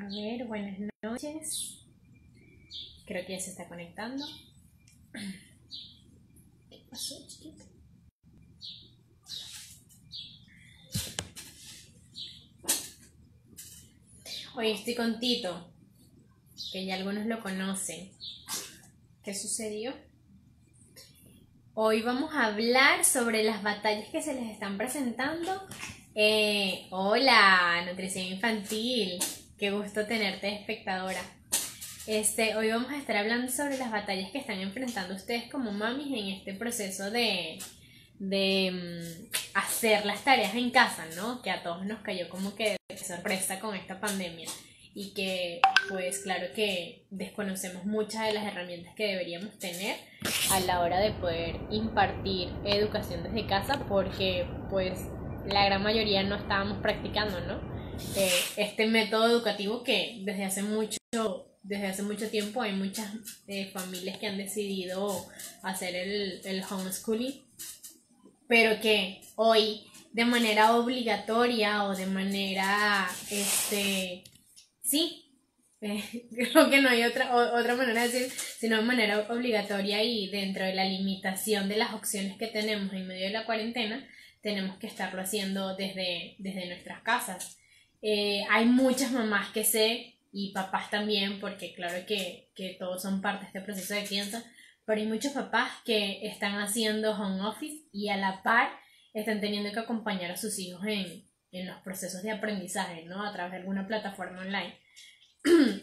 ver, buenas noches. Creo que ya se está conectando. ¿Qué pasó, chiquito? Hoy estoy con Tito, que ya algunos lo conocen. ¿Qué sucedió? Hoy vamos a hablar sobre las batallas que se les están presentando. Hola, nutrición infantil. Qué gusto tenerte, espectadora. Hoy vamos a estar hablando sobre las batallas que están enfrentando ustedes como mamis en este proceso de hacer las tareas en casa, ¿no? Que a todos nos cayó como que de sorpresa con esta pandemia y que pues claro que desconocemos muchas de las herramientas que deberíamos tener a la hora de poder impartir educación desde casa, porque pues la gran mayoría no estábamos practicando, ¿no? Este método educativo que desde hace mucho tiempo hay muchas familias que han decidido hacer el homeschooling, pero que hoy de manera obligatoria o de manera, sí, creo que no hay otra manera de decir, sino de manera obligatoria y dentro de la limitación de las opciones que tenemos en medio de la cuarentena, tenemos que estarlo haciendo desde nuestras casas. Hay muchas mamás que sé, y papás también, porque claro que todos son parte de este proceso de crianza, pero hay muchos papás que están haciendo home office y a la par están teniendo que acompañar a sus hijos en los procesos de aprendizaje, ¿no? A través de alguna plataforma online.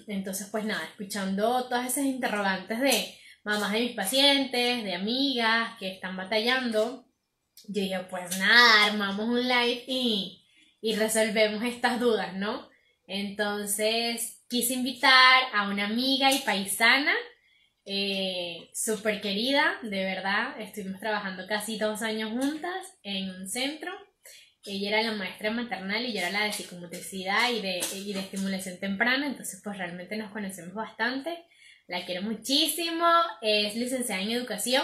Entonces, pues nada, escuchando todas esas interrogantes de mamás de mis pacientes, de amigas que están batallando, yo dije, pues nada, armamos un live y resolvemos estas dudas, ¿no? Entonces, quise invitar a una amiga y paisana, súper querida, de verdad. Estuvimos trabajando casi 2 años juntas en un centro. Ella era la maestra maternal y yo era la de psicomotricidad y de estimulación temprana, entonces pues realmente nos conocemos bastante. La quiero muchísimo, es licenciada en educación.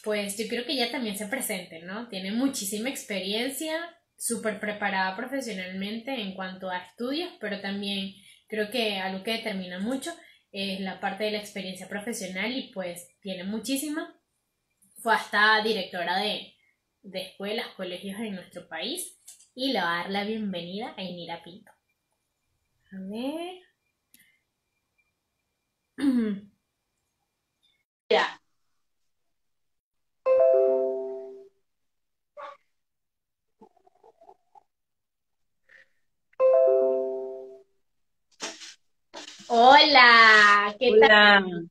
Pues yo creo que ella también se presente, ¿no? Tiene muchísima experiencia, súper preparada profesionalmente en cuanto a estudios, pero también creo que algo que determina mucho es la parte de la experiencia profesional y pues tiene muchísima. Fue hasta directora de escuelas, colegios en nuestro país, y le va a dar la bienvenida a Inira Pinto. A ver. Ya. Hola, ¿qué tal? Hola,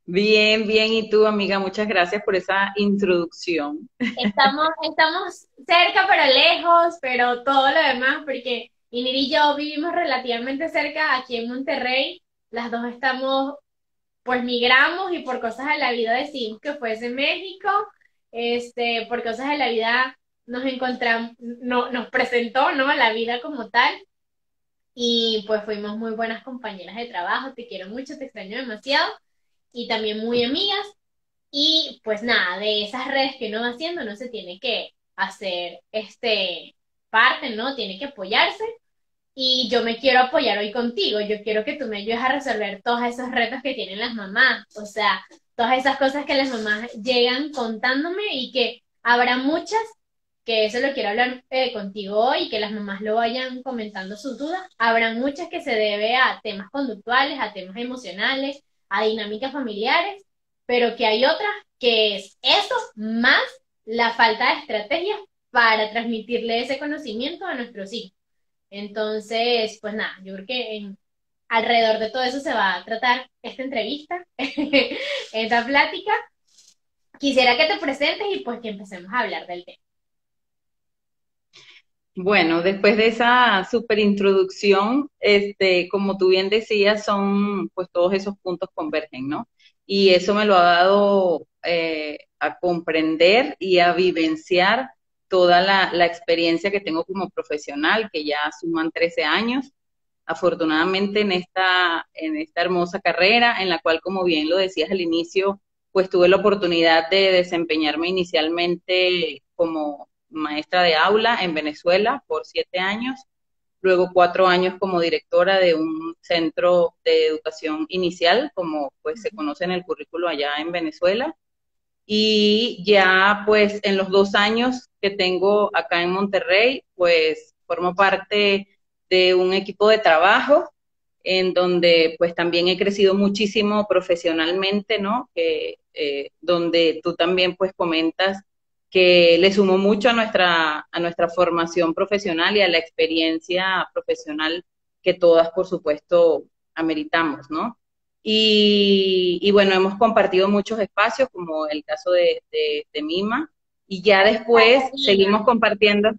bien, bien. ¿Y tú, amiga? Muchas gracias por esa introducción. Estamos cerca pero lejos, pero todo lo demás, porque Inir y yo vivimos relativamente cerca aquí en Monterrey. Las dos estamos, pues migramos y por cosas de la vida decidimos que fuese México. Por cosas de la vida nos encontramos, no, nos presentó, ¿no? La vida como tal. Y pues fuimos muy buenas compañeras de trabajo. Te quiero mucho, te extraño demasiado. Y también muy amigas. Y pues nada, de esas redes que uno va haciendo, no se tiene que hacer parte, ¿no? Tiene que apoyarse. Y yo me quiero apoyar hoy contigo. Yo quiero que tú me ayudes a resolver todos esos retos que tienen las mamás. O sea, todas esas cosas que las mamás llegan contándome y que habrá muchas, que eso lo quiero hablar contigo hoy, que las mamás lo vayan comentando sus dudas. Habrá muchas que se debe a temas conductuales, a temas emocionales, a dinámicas familiares, pero que hay otras que es eso más la falta de estrategias para transmitirle ese conocimiento a nuestros hijos. Entonces, pues nada, yo creo que alrededor de todo eso se va a tratar esta entrevista, esta plática. Quisiera que te presentes y pues que empecemos a hablar del tema. Bueno, después de esa super introducción, como tú bien decías, son, pues todos esos puntos convergen, ¿no? Y eso me lo ha dado a comprender y a vivenciar toda la experiencia que tengo como profesional, que ya suman 13 años, afortunadamente en esta hermosa carrera, en la cual, como bien lo decías al inicio, pues tuve la oportunidad de desempeñarme inicialmente como maestra de aula en Venezuela por 7 años. luego 4 años como directora de un centro de educación inicial, como pues se conoce en el currículo allá en Venezuela. Y ya pues en los 2 años que tengo acá en Monterrey, pues formo parte de un equipo de trabajo en donde pues también he crecido muchísimo profesionalmente, ¿no? Donde tú también pues comentas que le sumó mucho a nuestra formación profesional y a la experiencia profesional que todas, por supuesto, ameritamos, ¿no? Y bueno, hemos compartido muchos espacios, como el caso de Mima, y ya Ahí está después Karina, seguimos compartiendo.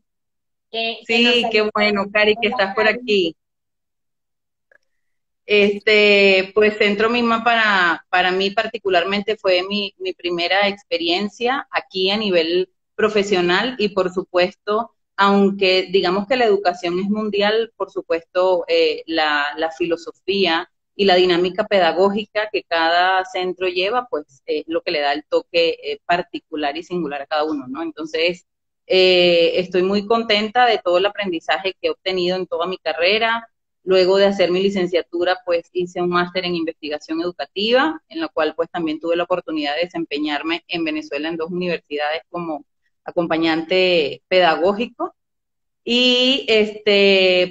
que nos Sí, qué saludó. bueno, Cari, que Hola, estás por Karina. aquí. Pues Centro Mima para mí particularmente fue mi primera experiencia aquí a nivel profesional y por supuesto, aunque digamos que la educación es mundial, por supuesto, la filosofía y la dinámica pedagógica que cada centro lleva, pues es lo que le da el toque particular y singular a cada uno, ¿no? Entonces, estoy muy contenta de todo el aprendizaje que he obtenido en toda mi carrera. Luego de hacer mi licenciatura, pues hice un máster en investigación educativa, en la cual pues también tuve la oportunidad de desempeñarme en Venezuela en 2 universidades como acompañante pedagógico. Y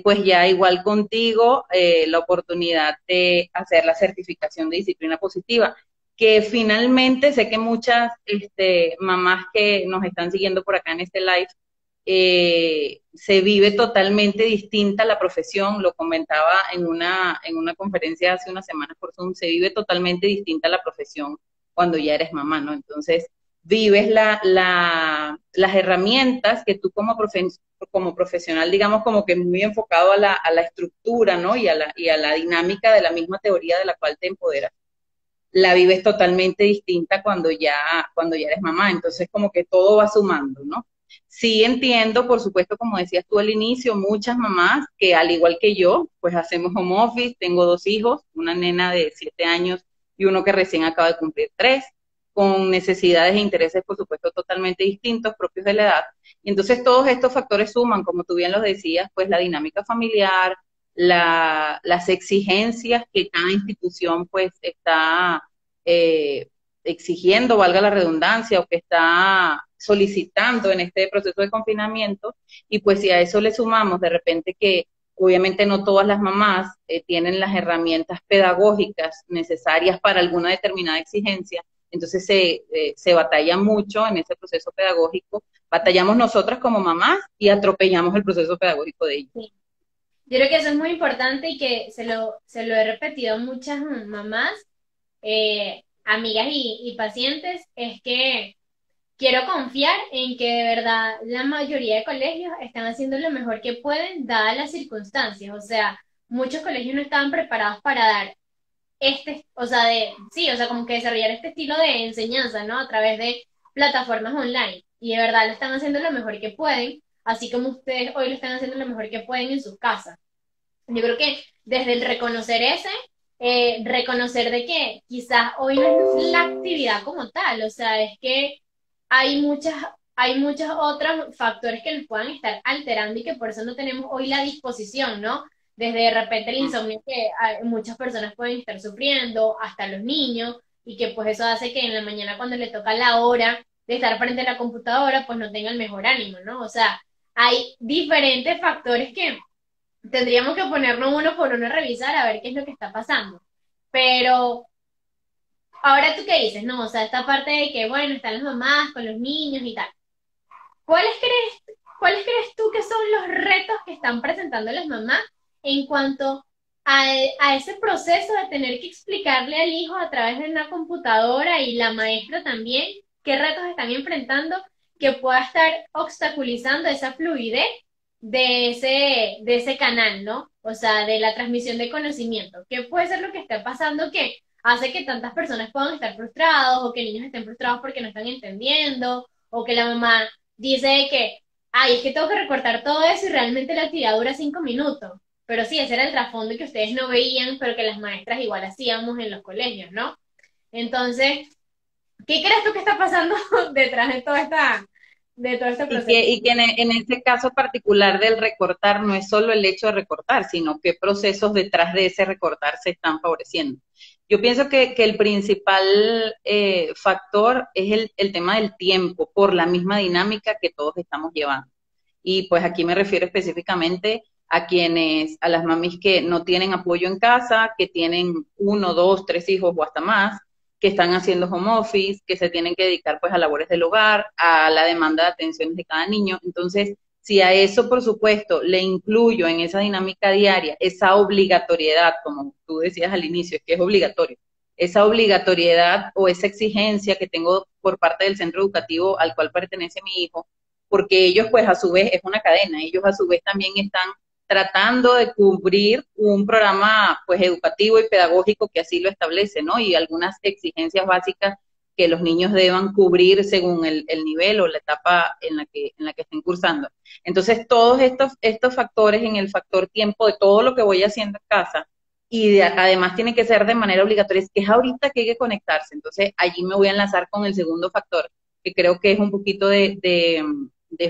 pues ya igual contigo, la oportunidad de hacer la certificación de disciplina positiva, que finalmente sé que muchas mamás que nos están siguiendo por acá en este live, se vive totalmente distinta la profesión, lo comentaba en una conferencia hace unas semanas por Zoom, se vive totalmente distinta la profesión cuando ya eres mamá, ¿no? Entonces, vives las herramientas que tú como profesional, digamos, como que muy enfocado a la estructura, ¿no? Y a la dinámica de la misma teoría de la cual te empoderas, la vives totalmente distinta cuando ya eres mamá. Entonces, como que todo va sumando, ¿no? Sí entiendo, por supuesto, como decías tú al inicio, muchas mamás que al igual que yo, pues hacemos home office, tengo 2 hijos, una nena de 7 años y uno que recién acaba de cumplir 3, con necesidades e intereses, por supuesto, totalmente distintos, propios de la edad. Y entonces todos estos factores suman, como tú bien los decías, pues la dinámica familiar, las exigencias que cada institución pues está eh, exigiendo, valga la redundancia, o que está solicitando en este proceso de confinamiento, y pues si a eso le sumamos de repente que obviamente no todas las mamás tienen las herramientas pedagógicas necesarias para alguna determinada exigencia, entonces se batalla mucho en ese proceso pedagógico, batallamos nosotras como mamás y atropellamos el proceso pedagógico de ellos. Sí. Yo creo que eso es muy importante y que se lo he repetido a muchas mamás, amigas y pacientes, es que quiero confiar en que de verdad la mayoría de colegios están haciendo lo mejor que pueden dadas las circunstancias. O sea, muchos colegios no estaban preparados para dar o sea, sí, o sea, como que desarrollar este estilo de enseñanza, ¿no? A través de plataformas online. Y de verdad lo están haciendo lo mejor que pueden, así como ustedes hoy lo están haciendo lo mejor que pueden en sus casas. Yo creo que desde el reconocer reconocer de que quizás hoy no es la actividad como tal, o sea, es que hay muchas, hay muchos otros factores que nos puedan estar alterando y que por eso no tenemos hoy la disposición, ¿no? Desde de repente el insomnio que muchas personas pueden estar sufriendo, hasta los niños, y que pues eso hace que en la mañana cuando le toca la hora de estar frente a la computadora, pues no tenga el mejor ánimo, ¿no? O sea, hay diferentes factores que tendríamos que ponernos uno por uno a revisar a ver qué es lo que está pasando. Pero ahora tú qué dices, ¿no? O sea, esta parte de que, bueno, están las mamás con los niños y tal. ¿Cuáles crees tú que son los retos que están presentando las mamás en cuanto a ese proceso de tener que explicarle al hijo a través de una computadora y la maestra también qué retos están enfrentando que pueda estar obstaculizando esa fluidez de ese canal, ¿no? O sea, de la transmisión de conocimiento. ¿Qué puede ser lo que está pasando que hace que tantas personas puedan estar frustrados o que niños estén frustrados porque no están entendiendo o que la mamá dice que, ay, es que tengo que recortar todo eso y realmente la actividad dura 5 minutos? Pero sí, ese era el trasfondo que ustedes no veían, pero que las maestras igual hacíamos en los colegios, ¿no? Entonces, ¿qué crees tú que está pasando detrás de toda esta? de todo este Y proceso. que en ese caso particular del recortar no es solo el hecho de recortar, sino qué procesos detrás de ese recortar se están favoreciendo. Yo pienso que el principal factor es el tema del tiempo, por la misma dinámica que todos estamos llevando. Y pues aquí me refiero específicamente a quienes, a las mamis que no tienen apoyo en casa, que tienen uno, dos, tres hijos o hasta más, que están haciendo home office, que se tienen que dedicar pues a labores del hogar, a la demanda de atenciones de cada niño. Entonces, si a eso, por supuesto, le incluyo en esa dinámica diaria esa obligatoriedad, como tú decías al inicio, es que es obligatorio, esa obligatoriedad o esa exigencia que tengo por parte del centro educativo al cual pertenece mi hijo, porque ellos pues a su vez es una cadena, ellos a su vez también están tratando de cubrir un programa pues educativo y pedagógico que así lo establece, ¿no? Y algunas exigencias básicas que los niños deban cubrir según el nivel o la etapa en la que estén cursando. Entonces, todos estos factores en el factor tiempo de todo lo que voy haciendo en casa, además tiene que ser de manera obligatoria, es que es ahorita que hay que conectarse. Entonces, allí me voy a enlazar con el segundo factor, que creo que es un poquito de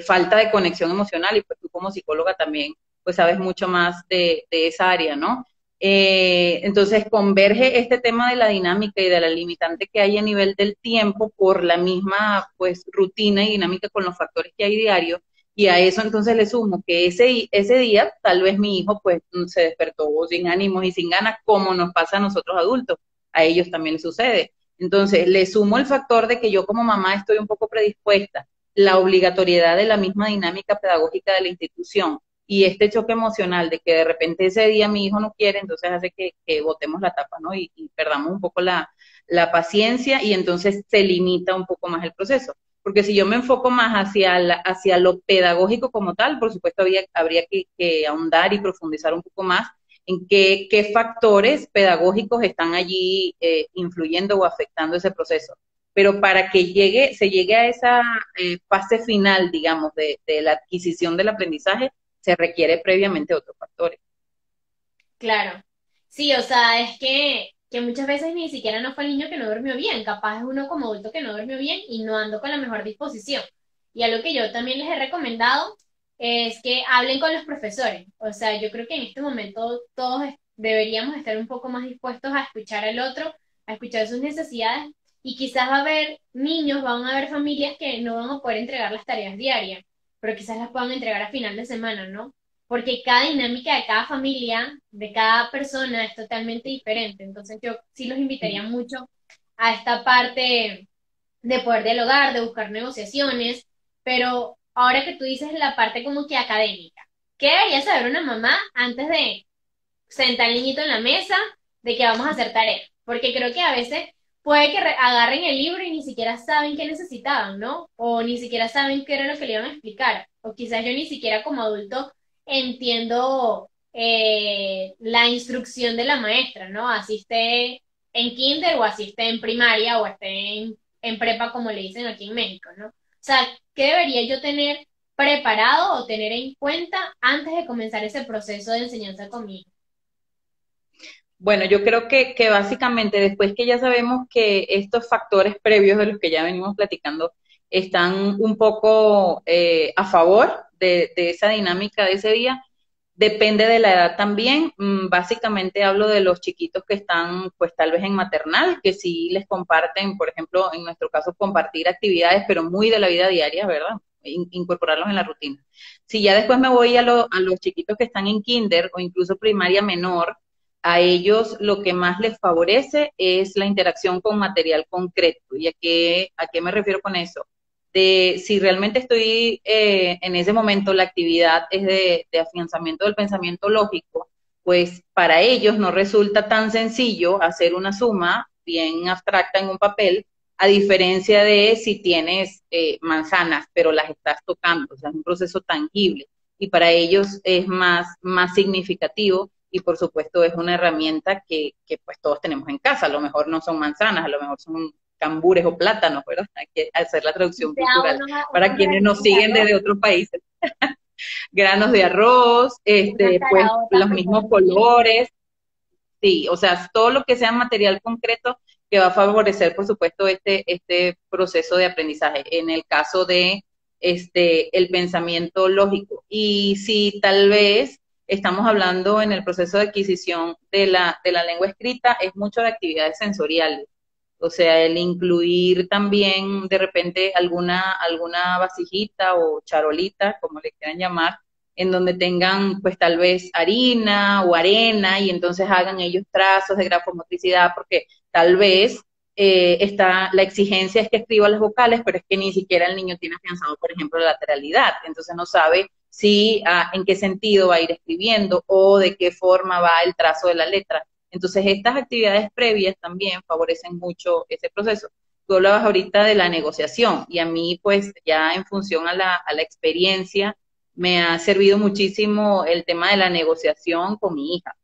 falta de conexión emocional, y pues tú como psicóloga también pues sabes mucho más de esa área, ¿no? Entonces converge este tema de la dinámica y de la limitante que hay a nivel del tiempo por la misma pues rutina y dinámica con los factores que hay diario, y a eso entonces le sumo que ese día tal vez mi hijo pues se despertó sin ánimos y sin ganas, como nos pasa a nosotros adultos, a ellos también les sucede. Entonces le sumo el factor de que yo como mamá estoy un poco predispuesta, la obligatoriedad de la misma dinámica pedagógica de la institución, y este choque emocional de que de repente ese día mi hijo no quiere, entonces hace que botemos la tapa, ¿no? Y perdamos un poco la paciencia, y entonces se limita un poco más el proceso. Porque si yo me enfoco más hacia lo pedagógico como tal, por supuesto habría que ahondar y profundizar un poco más en qué factores pedagógicos están allí influyendo o afectando ese proceso. Pero para que se llegue a esa fase final, digamos, de la adquisición del aprendizaje, se requiere previamente otros factores. Claro. Sí, o sea, es que muchas veces ni siquiera no fue el niño que no durmió bien, capaz es uno como adulto que no durmió bien y no ando con la mejor disposición. Y algo que yo también les he recomendado es que hablen con los profesores. O sea, yo creo que en este momento todos deberíamos estar un poco más dispuestos a escuchar al otro, a escuchar sus necesidades, y quizás va a haber niños, van a haber familias que no van a poder entregar las tareas diarias, pero quizás las puedan entregar a final de semana, ¿no? Porque cada dinámica de cada familia, de cada persona es totalmente diferente. Entonces yo sí los invitaría mucho a esta parte de poder dialogar, de buscar negociaciones, pero ahora que tú dices la parte como que académica, ¿qué debería saber una mamá antes de sentar al niñito en la mesa de que vamos a hacer tarea? Porque creo que a veces puede que agarren el libro y ni siquiera saben qué necesitaban, ¿no? O ni siquiera saben qué era lo que le iban a explicar. O quizás yo ni siquiera como adulto entiendo la instrucción de la maestra, ¿no? Así esté en kinder o así esté en primaria o esté en prepa, como le dicen aquí en México, ¿no? O sea, ¿qué debería yo tener preparado o tener en cuenta antes de comenzar ese proceso de enseñanza conmigo? Bueno, yo creo que básicamente después que ya sabemos que estos factores previos de los que ya venimos platicando están un poco a favor de esa dinámica de ese día, depende de la edad también. Básicamente hablo de los chiquitos que están pues tal vez en maternal, que sí les comparten, por ejemplo, en nuestro caso, compartir actividades, pero muy de la vida diaria, ¿verdad? Incorporarlos en la rutina. Si ya después me voy a los chiquitos que están en kinder o incluso primaria menor, a ellos lo que más les favorece es la interacción con material concreto. ¿Y a qué me refiero con eso? De si realmente estoy en ese momento, la actividad es de afianzamiento del pensamiento lógico, pues para ellos no resulta tan sencillo hacer una suma bien abstracta en un papel, a diferencia de si tienes manzanas, pero las estás tocando, o sea, es un proceso tangible, y para ellos es más significativo, y por supuesto es una herramienta que pues todos tenemos en casa. A lo mejor no son manzanas, a lo mejor son cambures o plátanos, ¿verdad? Hay que hacer la traducción Sea cultural para unos quienes nos granitos de siguen arroz, desde otros países. Granos de arroz, unas pues caraotas los mismos pequeñas. colores, sí, o sea, todo lo que sea material concreto que va a favorecer, por supuesto, este proceso de aprendizaje. En el caso de el pensamiento lógico. Y si tal vez estamos hablando en el proceso de adquisición de la lengua escrita, es mucho de actividades sensoriales. O sea, el incluir también de repente alguna vasijita o charolita, como le quieran llamar, en donde tengan pues tal vez harina o arena y entonces hagan ellos trazos de grafomotricidad, porque tal vez está, la exigencia es que escriba las vocales, pero es que ni siquiera el niño tiene afianzado, por ejemplo, la lateralidad, entonces no sabe si en qué sentido va a ir escribiendo o de qué forma va el trazo de la letra. Entonces, estas actividades previas también favorecen mucho ese proceso. Tú hablabas ahorita de la negociación y a mí, pues, ya en función a la experiencia, me ha servido muchísimo el tema de la negociación con mi hija.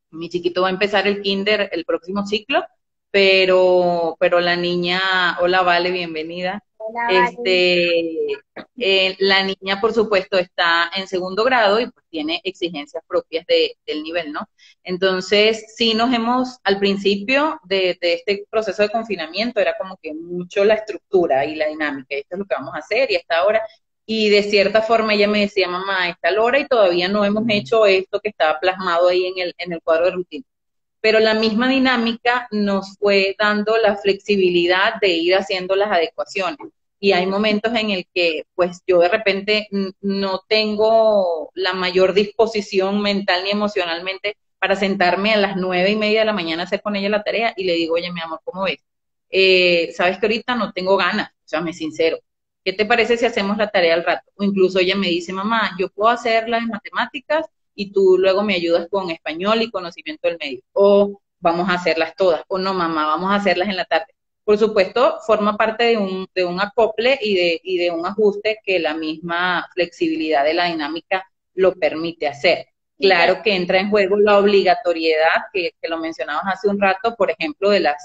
Mi chiquito va a empezar el kinder el próximo ciclo, pero la niña, hola Vale, bienvenida. Hola, Vale. Este, la niña, por supuesto, está en segundo grado y pues tiene exigencias propias del nivel, ¿no? Entonces, sí nos hemos, al principio de este proceso de confinamiento, era como que mucho la estructura y la dinámica, esto es lo que vamos a hacer y hasta ahora, y de cierta forma ella me decía, mamá, está la hora y todavía no hemos hecho esto que estaba plasmado ahí en el cuadro de rutina. Pero la misma dinámica nos fue dando la flexibilidad de ir haciendo las adecuaciones. Y hay momentos en el que, pues, yo de repente no tengo la mayor disposición mental ni emocionalmente para sentarme a las 9:30 de la mañana a hacer con ella la tarea y le digo, oye, mi amor, ¿cómo ves? Sabes que ahorita no tengo ganas, o sea, me sincero. ¿Qué te parece si hacemos la tarea al rato? O incluso ella me dice, mamá, yo puedo hacer las matemáticas y tú luego me ayudas con español y conocimiento del medio. O vamos a hacerlas todas. O no, mamá, vamos a hacerlas en la tarde. Por supuesto, forma parte de un acople y de un ajuste que la misma flexibilidad de la dinámica lo permite hacer. Y que Claro que entra en juego la obligatoriedad que lo mencionabas hace un rato, por ejemplo, de las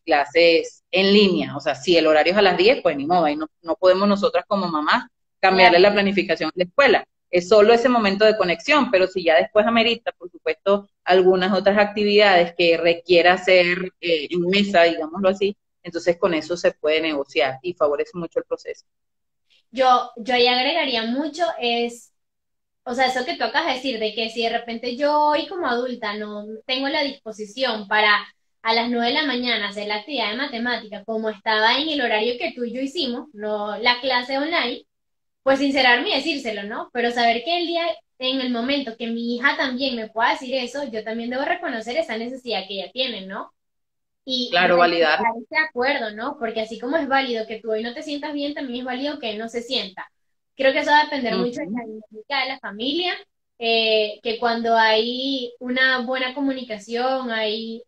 clases en línea. O sea, si el horario es a las 10, pues ni modo, ahí no podemos nosotras como mamás cambiarle claro. la planificación a la escuela. Es solo ese momento de conexión, pero si ya después amerita, por supuesto, algunas otras actividades que requiera hacer en mesa, digámoslo así, entonces con eso se puede negociar y favorece mucho el proceso. Yo ahí agregaría mucho es, o sea, eso que tú acabas de decir, de que si de repente yo hoy como adulta no tengo la disposición para a las 9 de la mañana hacer la actividad de matemática como estaba en el horario que tú y yo hicimos, no la clase online, pues sincerarme y decírselo, ¿no? Pero saber que el día, en el momento que mi hija también me pueda decir eso, yo también debo reconocer esa necesidad que ella tiene, ¿no? Y Claro, validar. respetar ese acuerdo, ¿no? Porque así como es válido que tú hoy no te sientas bien, también es válido que él no se sienta. Creo que eso va a depender mucho de la Ujú. dinámica de la familia, que cuando hay una buena comunicación, hay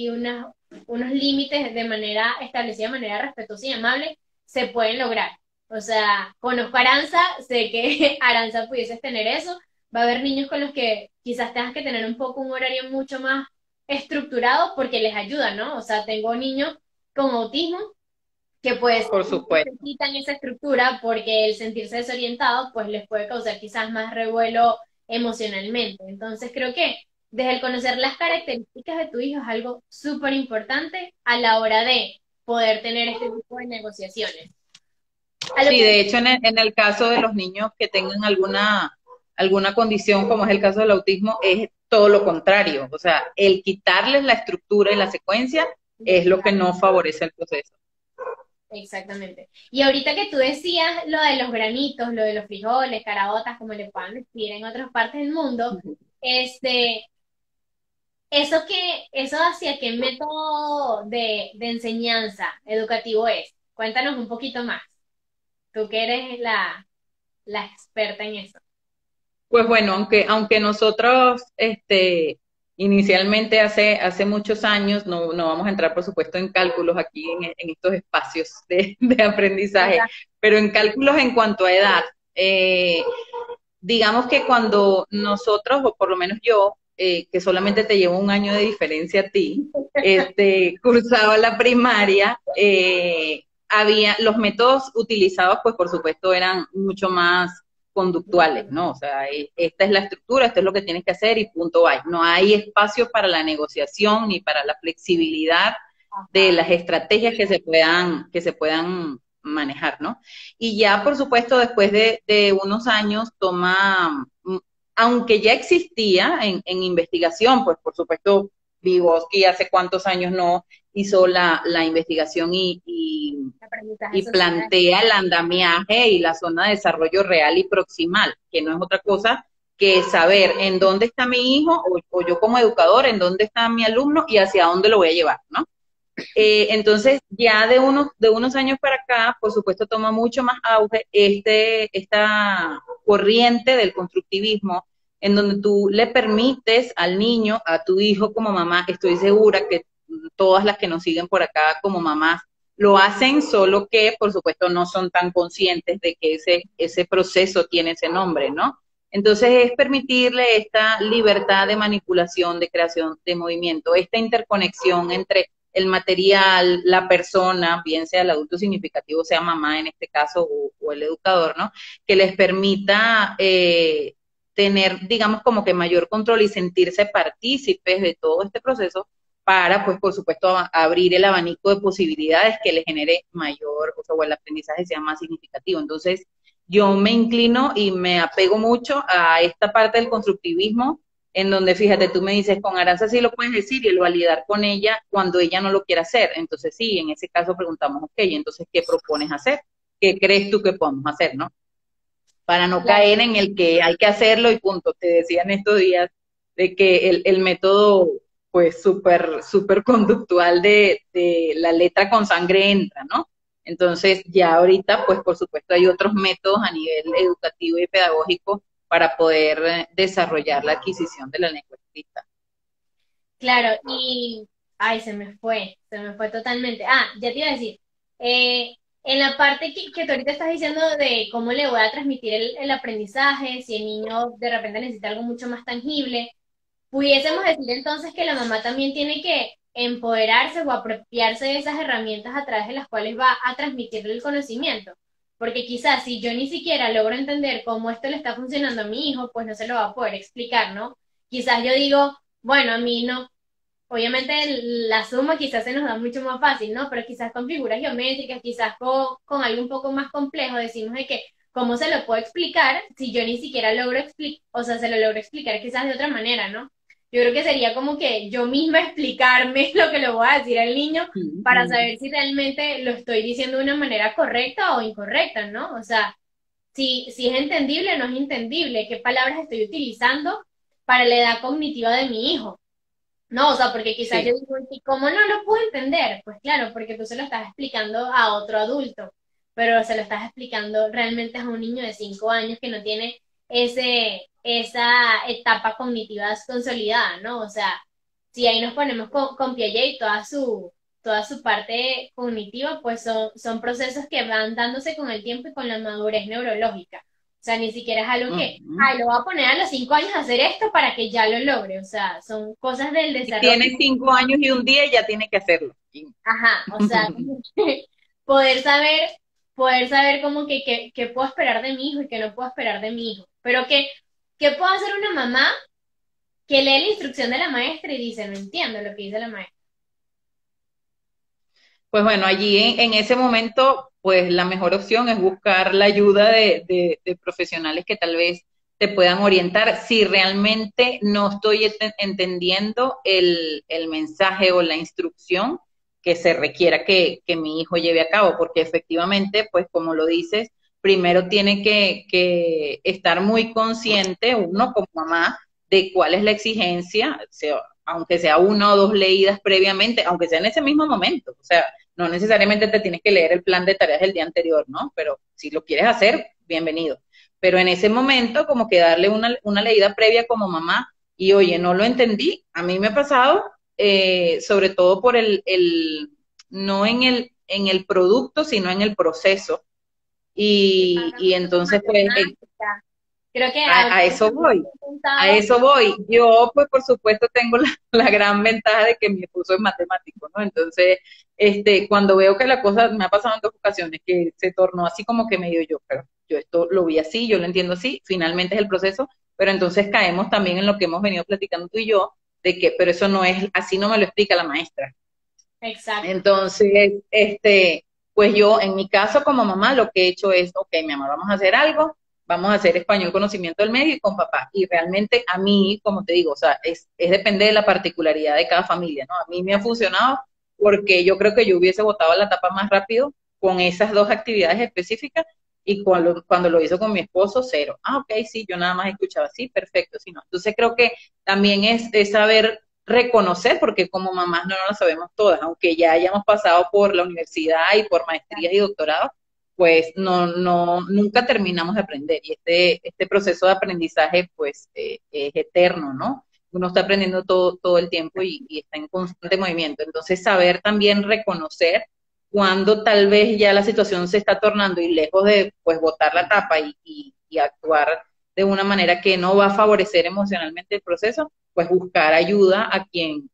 unos límites de manera establecida, de manera respetuosa y amable, se pueden lograr. O sea, conozco a Aranza, sé que Aranza pudieses tener eso. Va a haber niños con los que quizás tengas que tener un poco un horario mucho más estructurado porque les ayuda, ¿no? O sea, tengo niños con autismo que pues Por supuesto. necesitan esa estructura porque el sentirse desorientado pues les puede causar quizás más revuelo emocionalmente. Entonces creo que desde el conocer las características de tu hijo es algo súper importante a la hora de poder tener este tipo de negociaciones. A lo Sí, que de hecho, en el caso de los niños que tengan alguna condición, como es el caso del autismo, es todo lo contrario. O sea, el quitarles la estructura y la secuencia es lo que no favorece el proceso. exactamente. Y ahorita que tú decías lo de los granitos, lo de los frijoles, caraotas, como le puedan decir en otras partes del mundo, este, eso hacia qué método de enseñanza educativo es. Cuéntanos un poquito más. Tú que eres la experta en eso. Pues bueno, aunque nosotros inicialmente hace muchos años, no vamos a entrar por supuesto en cálculos aquí en estos espacios de aprendizaje, Exacto. pero en cálculos en cuanto a edad, digamos que cuando nosotros, o por lo menos yo, que solamente te llevo un año de diferencia a ti, cursaba la primaria, había, los métodos utilizados, pues por supuesto, eran mucho más conductuales, ¿no? O sea, esta es la estructura, esto es lo que tienes que hacer y punto va. No hay espacio para la negociación ni para la flexibilidad de Ajá. las estrategias que se puedan manejar, ¿no? Y ya, por supuesto, después de unos años toma, aunque ya existía en investigación, pues por supuesto, Vygotsky hace cuántos años no hizo la investigación Aprendizaje y social. plantea el andamiaje y la zona de desarrollo real y proximal, que no es otra cosa que saber en dónde está mi hijo o yo como educador, en dónde está mi alumno y hacia dónde lo voy a llevar, ¿no? Entonces, ya de unos años para acá, por supuesto, toma mucho más auge esta corriente del constructivismo, en donde tú le permites al niño, a tu hijo como mamá, estoy segura que todas las que nos siguen por acá como mamás lo hacen, solo que, por supuesto, no son tan conscientes de que ese proceso tiene ese nombre, ¿no? Entonces, es permitirle esta libertad de manipulación, de creación, de movimiento, esta interconexión entre el material, la persona, bien sea el adulto significativo, sea mamá en este caso o el educador, ¿no? Que les permita tener, digamos, como que mayor control y sentirse partícipes de todo este proceso para, pues, por supuesto, abrir el abanico de posibilidades que le genere mayor, o el aprendizaje sea más significativo. Entonces, yo me inclino y me apego mucho a esta parte del constructivismo en donde, fíjate, tú me dices, con Aranza sí lo puedes decir y el validar con ella cuando ella no lo quiera hacer. Entonces, sí, en ese caso preguntamos, ok, entonces, ¿qué propones hacer? ¿Qué crees tú que podemos hacer, no? Para no Claro. caer en el que hay que hacerlo y punto. Te decía en estos días de que el método, pues, súper conductual de la letra con sangre entra, ¿no? Entonces, ya ahorita, pues, por supuesto, hay otros métodos a nivel educativo y pedagógico para poder desarrollar la adquisición de la lengua escrita. Claro, y, ay, se me fue totalmente. Ah, ya te iba a decir, en la parte que tú ahorita estás diciendo de cómo le voy a transmitir el aprendizaje, si el niño de repente necesita algo mucho más tangible, pudiésemos decir entonces que la mamá también tiene que empoderarse o apropiarse de esas herramientas a través de las cuales va a transmitirle el conocimiento. Porque quizás si yo ni siquiera logro entender cómo esto le está funcionando a mi hijo, pues no se lo va a poder explicar, ¿no? Quizás yo digo, bueno, a mí no, obviamente la suma quizás se nos da mucho más fácil, ¿no? Pero quizás con figuras geométricas, quizás con algo un poco más complejo, decimos de que, ¿cómo se lo puedo explicar si yo ni siquiera logro explicar, o sea, se lo logro explicar quizás de otra manera, ¿no? Yo creo que sería como que yo misma explicarme lo que le voy a decir al niño para saber si realmente lo estoy diciendo de una manera correcta o incorrecta, ¿no? O sea, si es entendible o no es entendible, qué palabras estoy utilizando para la edad cognitiva de mi hijo. No, o sea, porque quizás yo Sí. digo, ¿y cómo no lo puedo entender? Pues claro, porque tú se lo estás explicando a otro adulto, pero se lo estás explicando realmente a un niño de 5 años que no tiene esa etapa cognitiva consolidada, ¿no? O sea, si ahí nos ponemos con Piaget y toda su parte cognitiva, pues son procesos que van dándose con el tiempo y con la madurez neurológica. O sea, ni siquiera es algo que, Ujú. ay, lo voy a poner a los 5 años a hacer esto para que ya lo logre. O sea, son cosas del Y desarrollo. tiene 5 años y un día y ya tiene que hacerlo. Ajá, o sea, como que poder saber, poder saber como que qué puedo esperar de mi hijo y qué no puedo esperar de mi hijo. Pero ¿qué puedo hacer una mamá que lee la instrucción de la maestra y dice, no entiendo lo que dice la maestra? Pues bueno, allí en ese momento, pues la mejor opción es buscar la ayuda de profesionales que tal vez te puedan orientar si realmente no estoy entendiendo el mensaje o la instrucción que se requiera que mi hijo lleve a cabo, porque efectivamente, pues como lo dices, primero tiene que estar muy consciente uno como mamá de cuál es la exigencia, aunque sea una o dos leídas previamente, aunque sea en ese mismo momento, o sea, no necesariamente te tienes que leer el plan de tareas del día anterior, ¿no? Pero si lo quieres hacer, bienvenido. Pero en ese momento, como que darle una leída previa como mamá, y oye, no lo entendí, a mí me ha pasado, sobre todo por no en el producto, sino en el proceso. Me pasa Y mucho con entonces, pues, matemática. Creo que a ahorita eso voy. he A intentado, eso voy. Yo, pues, por supuesto, tengo la gran ventaja de que mi esposo es matemático, ¿no? Entonces, cuando veo que la cosa me ha pasado en dos ocasiones, que se tornó así como que medio yo, pero yo esto lo vi así, yo lo entiendo así, finalmente es el proceso, pero entonces caemos también en lo que hemos venido platicando tú y yo, de que, pero eso no es, así no me lo explica la maestra. exacto. Entonces, pues yo, en mi caso como mamá, lo que he hecho es, ok, mi mamá, vamos a hacer algo, vamos a hacer español conocimiento del medio y con papá. Y realmente a mí, como te digo, o sea, depende de la particularidad de cada familia, ¿no? A mí me ha funcionado porque yo creo que yo hubiese botado la tapa más rápido con esas dos actividades específicas y cuando lo hizo con mi esposo, cero. Ah, ok, sí, yo nada más escuchaba, sí, perfecto, sí, no. Entonces creo que también es saber reconocer, porque como mamás no lo sabemos todas, aunque ya hayamos pasado por la universidad y por maestrías y doctorados, pues nunca terminamos de aprender. Y este proceso de aprendizaje, pues, es eterno, ¿no? Uno está aprendiendo todo el tiempo y está en constante movimiento. Entonces, saber también reconocer cuando tal vez ya la situación se está tornando y lejos de, pues, botar la tapa y actuar de una manera que no va a favorecer emocionalmente el proceso, pues buscar ayuda a quien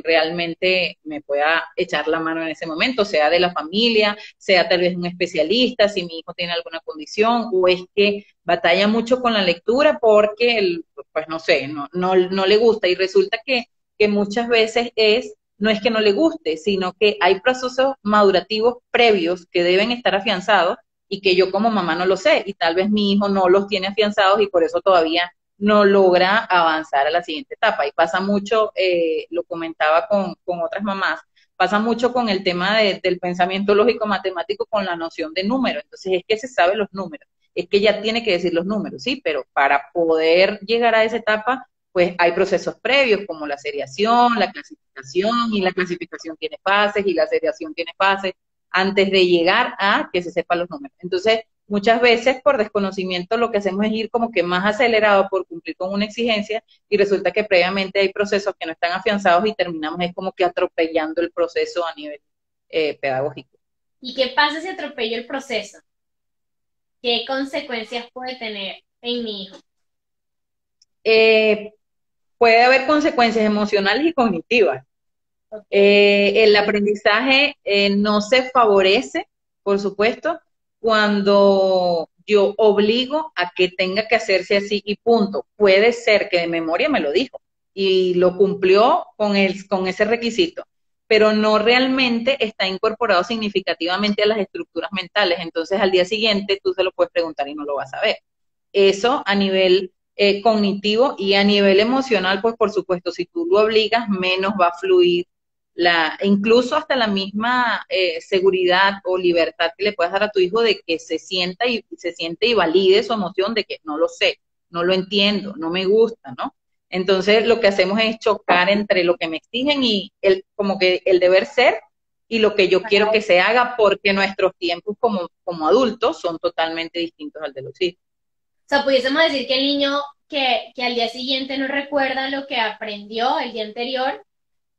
realmente me pueda echar la mano en ese momento, sea de la familia, sea tal vez un especialista, si mi hijo tiene alguna condición, o es que batalla mucho con la lectura porque, pues no sé, no le gusta y resulta que muchas veces no es que no le guste, sino que hay procesos madurativos previos que deben estar afianzados y que yo como mamá no lo sé y tal vez mi hijo no los tiene afianzados y por eso todavía no logra avanzar a la siguiente etapa. Y pasa mucho, lo comentaba con otras mamás, pasa mucho con el tema del pensamiento lógico matemático con la noción de número. Entonces es que se sabe los números, es que ya tiene que decir los números, sí, pero para poder llegar a esa etapa, pues hay procesos previos como la seriación, la clasificación, y la clasificación tiene fases y la seriación tiene fases antes de llegar a que se sepan los números. Entonces, muchas veces por desconocimiento lo que hacemos es ir como que más acelerado por cumplir con una exigencia y resulta que previamente hay procesos que no están afianzados y terminamos es como que atropellando el proceso a nivel pedagógico. ¿Y qué pasa si atropello el proceso? ¿Qué consecuencias puede tener en mi hijo? Eh, Puede haber consecuencias emocionales y cognitivas. Ok, El aprendizaje no se favorece, por supuesto, cuando yo obligo a que tenga que hacerse así y punto. Puede ser que de memoria me lo dijo y lo cumplió con ese requisito, pero no realmente está incorporado significativamente a las estructuras mentales. Entonces al día siguiente tú se lo puedes preguntar y no lo vas a ver. Eso a nivel cognitivo y a nivel emocional, pues por supuesto, si tú lo obligas, menos va a fluir incluso hasta la misma seguridad o libertad que le puedas dar a tu hijo de que se siente y valide su emoción de que no lo sé, no lo entiendo, no me gusta, ¿no? Entonces lo que hacemos es chocar entre lo que me exigen y como que el deber ser y lo que yo quiero que se haga porque nuestros tiempos como adultos son totalmente distintos al de los hijos. o sea, pudiésemos decir que el niño que al día siguiente no recuerda lo que aprendió el día anterior,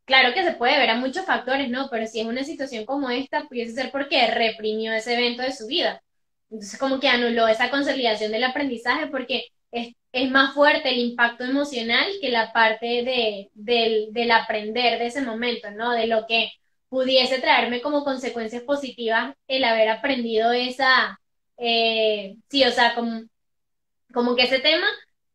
claro que se puede ver a muchos factores, ¿no? Pero si es una situación como esta, pudiese ser porque reprimió ese evento de su vida. Entonces, como que anuló esa consolidación del aprendizaje porque es más fuerte el impacto emocional que la parte del aprender de ese momento, ¿no? De lo que pudiese traerme como consecuencias positivas el haber aprendido sí, o sea, como que ese tema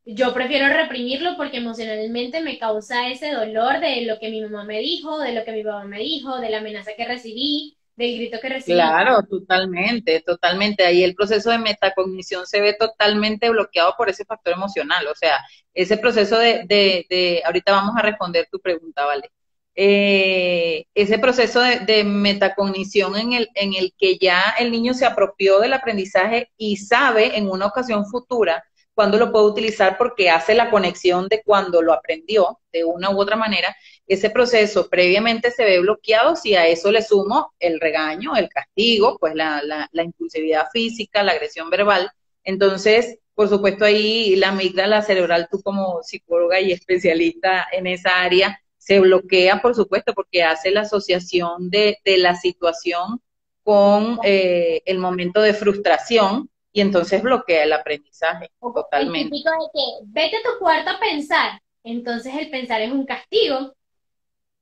yo prefiero reprimirlo porque emocionalmente me causa ese dolor de lo que mi mamá me dijo, de lo que mi papá me dijo, de la amenaza que recibí, del grito que recibí. Claro, totalmente, totalmente. Ahí el proceso de metacognición se ve totalmente bloqueado por ese factor emocional. O sea, ese proceso ahorita vamos a responder tu pregunta, ¿vale? Ese proceso de metacognición en el que ya el niño se apropió del aprendizaje y sabe en una ocasión futura cuándo lo puede utilizar porque hace la conexión de cuando lo aprendió de una u otra manera. Ese proceso previamente se ve bloqueado si a eso le sumo el regaño, el castigo, pues la impulsividad física, la agresión verbal. Entonces, por supuesto, ahí la amígdala cerebral, tú como psicóloga y especialista en esa área, se bloquea, por supuesto, porque hace la asociación de la situación con el momento de frustración y entonces bloquea el aprendizaje El totalmente. típico de que vete a tu cuarto a pensar. Entonces el pensar es un castigo.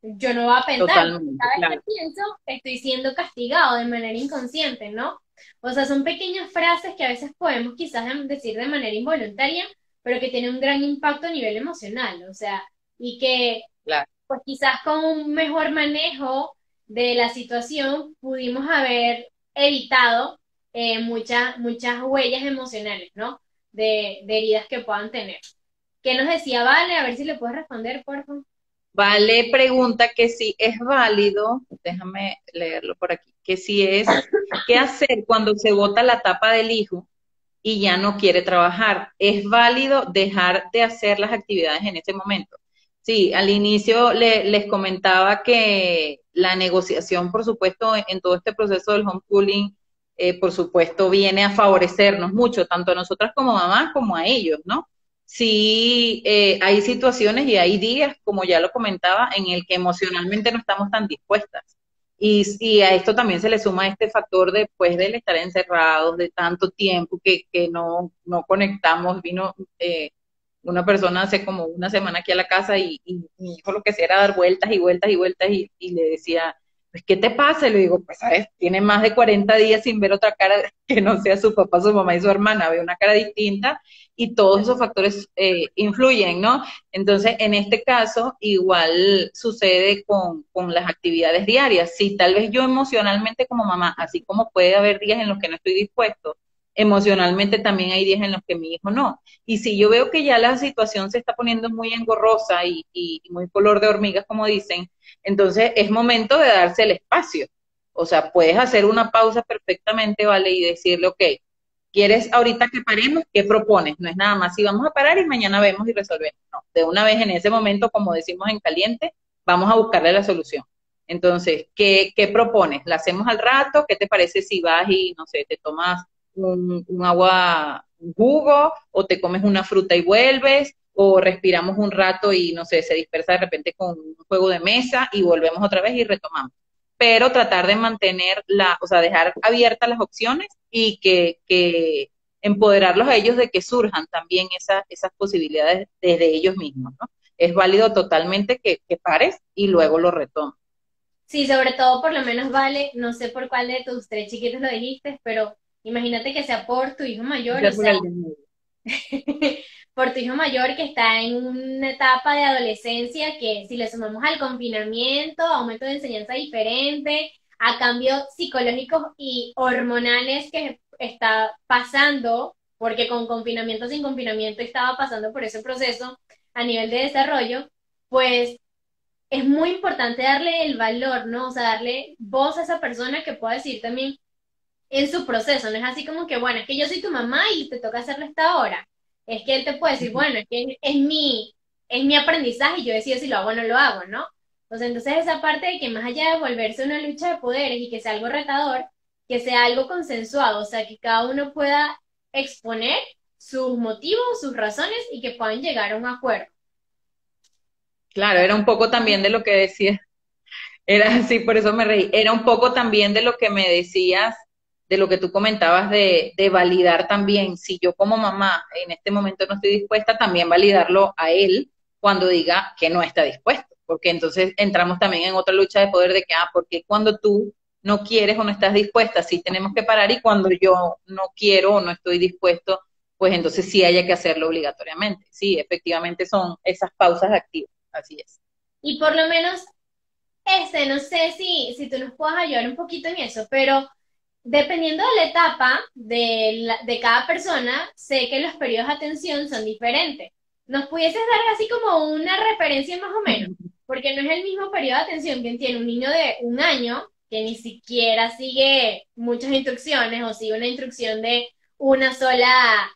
Yo no voy a pensar. Totalmente, Cada vez que claro. pienso, estoy siendo castigado de manera inconsciente, ¿no? O sea, son pequeñas frases que a veces podemos quizás decir de manera involuntaria, pero que tienen un gran impacto a nivel emocional, o sea, y que Claro. pues quizás con un mejor manejo de la situación pudimos haber evitado muchas huellas emocionales, ¿no? De heridas que puedan tener. ¿Qué nos decía Vale? A ver si le puedes responder, por favor. Vale, pregunta que si es válido, déjame leerlo por aquí, que si es, ¿qué hacer cuando se bota la tapa del hijo y ya no quiere trabajar? ¿Es válido dejar de hacer las actividades en ese momento? Sí, al inicio les comentaba que la negociación, por supuesto, en todo este proceso del homeschooling, por supuesto, viene a favorecernos mucho, tanto a nosotras como mamás como a ellos, ¿no? Sí, hay situaciones y hay días, como ya lo comentaba, en el que emocionalmente no estamos tan dispuestas. Y a esto también se le suma este factor después del estar encerrados de tanto tiempo que no conectamos. Vino una persona hace como una semana aquí a la casa y mi hijo lo que hacía era dar vueltas y vueltas y vueltas y le decía, pues, ¿qué te pasa? Y le digo, pues, ¿sabes? Tiene más de 40 días sin ver otra cara que no sea su papá, su mamá y su hermana, ve una cara distinta y todos esos factores influyen, ¿no? Entonces, en este caso, igual sucede con las actividades diarias. Si tal vez yo emocionalmente como mamá, así como puede haber días en los que no estoy dispuesto, emocionalmente también hay días en los que mi hijo no. Y si yo veo que ya la situación se está poniendo muy engorrosa y muy color de hormigas, como dicen, entonces es momento de darse el espacio. O sea, puedes hacer una pausa perfectamente, ¿vale? Y decirle, ok, ¿quieres ahorita que paremos? ¿Qué propones? No es nada más si vamos a parar y mañana vemos y resolvemos. No, de una vez en ese momento, como decimos en caliente, vamos a buscarle la solución. Entonces, ¿qué propones? ¿La hacemos al rato? ¿Qué te parece si vas y, no sé, te tomas un agua, un jugo, o te comes una fruta y vuelves, o respiramos un rato y, no sé, se dispersa de repente con un juego de mesa y volvemos otra vez y retomamos? Pero tratar de mantener o sea, dejar abiertas las opciones y que empoderarlos a ellos de que surjan también esas posibilidades desde ellos mismos, ¿no? Es válido totalmente que pares y luego lo retomes. Sí, sobre todo por lo menos Vale, no sé por cuál de tus tres chiquitos lo dijiste, pero imagínate que sea por tu hijo mayor, o Ya por sea, el de medio. por tu hijo mayor que está en una etapa de adolescencia que si le sumamos al confinamiento, aumento de enseñanza diferente, a cambios psicológicos y hormonales que está pasando, porque con confinamiento sin confinamiento estaba pasando por ese proceso a nivel de desarrollo, pues es muy importante darle el valor, ¿no? O sea, darle voz a esa persona que pueda decir también en su proceso, no es así como que, bueno, es que yo soy tu mamá y te toca hacerlo esta hora. Es que él te puede decir, bueno, es que es mi aprendizaje y yo decido si lo hago o no lo hago, ¿no? Entonces esa parte de que más allá de volverse una lucha de poderes y que sea algo retador, que sea algo consensuado, o sea, que cada uno pueda exponer sus motivos, sus razones y que puedan llegar a un acuerdo. Claro, era un poco también de lo que decías. Era así, por eso me reí. Era un poco también de lo que me decías, de lo que tú comentabas de validar también. Si yo como mamá en este momento no estoy dispuesta, también validarlo a él cuando diga que no está dispuesto. Porque entonces entramos también en otra lucha de poder de que, porque cuando tú no quieres o no estás dispuesta, sí tenemos que parar y cuando yo no quiero o no estoy dispuesto, pues entonces sí haya que hacerlo obligatoriamente. Sí, efectivamente son esas pausas activas. Así es. Y por lo menos no sé si tú nos puedas ayudar un poquito en eso, pero dependiendo de la etapa de cada persona, sé que los periodos de atención son diferentes. ¿Nos pudieses dar así como una referencia más o menos? Porque no es el mismo periodo de atención que tiene un niño de un año, que ni siquiera sigue muchas instrucciones o sigue una instrucción de una sola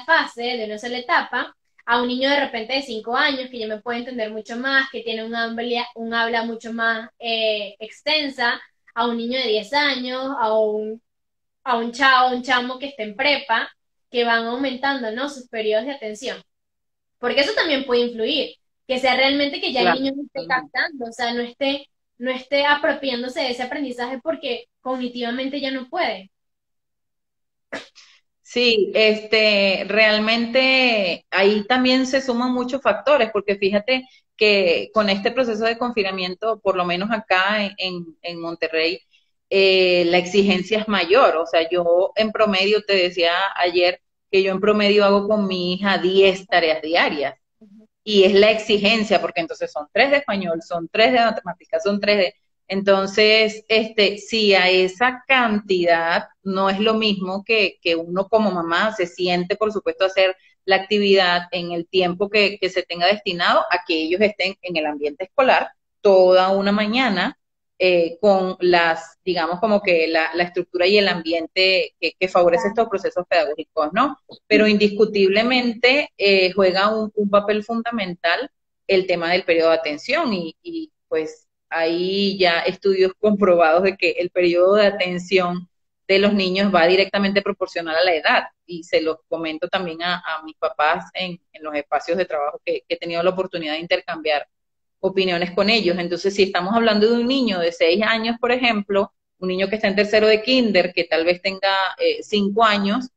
fase, de una sola etapa, a un niño de repente de 5 años que ya me puede entender mucho más, que tiene un habla mucho más extensa, a un niño de 10 años, a un chamo que esté en prepa, que van aumentando, ¿no? Sus periodos de atención. Porque eso también puede influir, que sea realmente que ya el Claro. niño no esté captando, o sea, no esté apropiándose de ese aprendizaje porque cognitivamente ya no puede. Sí, realmente ahí también se suman muchos factores, porque fíjate que con este proceso de confinamiento, por lo menos acá en Monterrey, la exigencia es mayor. O sea, yo en promedio, te decía ayer, que yo en promedio hago con mi hija 10 tareas diarias y es la exigencia, porque entonces son 3 de español, son 3 de matemáticas, son 3 de... Entonces, si a esa cantidad no es lo mismo que uno como mamá se siente, por supuesto, a hacer la actividad en el tiempo que se tenga destinado a que ellos estén en el ambiente escolar toda una mañana con las, digamos, como que la estructura y el ambiente que favorece estos procesos pedagógicos, ¿no? Pero indiscutiblemente juega un papel fundamental el tema del periodo de atención y pues hay ya estudios comprobados de que el periodo de atención de los niños va directamente proporcional a la edad y se los comento también a mis papás en los espacios de trabajo que he tenido la oportunidad de intercambiar opiniones con ellos. Entonces, si estamos hablando de un niño de 6 años, por ejemplo, un niño que está en tercero de kinder, que tal vez tenga 5 años,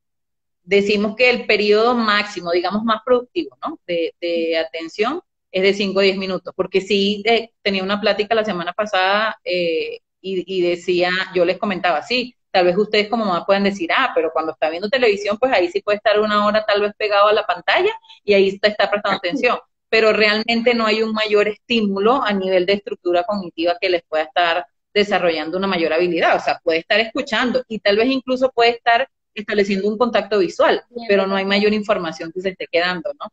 decimos que el periodo máximo, digamos más productivo, ¿no? De atención es de 5 a 10 minutos, porque sí tenía una plática la semana pasada y decía, yo les comentaba, sí, tal vez ustedes como mamá pueden decir, pero cuando está viendo televisión, pues ahí sí puede estar una hora tal vez pegado a la pantalla y ahí está prestando atención, pero realmente no hay un mayor estímulo a nivel de estructura cognitiva que les pueda estar desarrollando una mayor habilidad, o sea, puede estar escuchando y tal vez incluso puede estar estableciendo un contacto visual, pero no hay mayor información que se esté quedando, ¿no?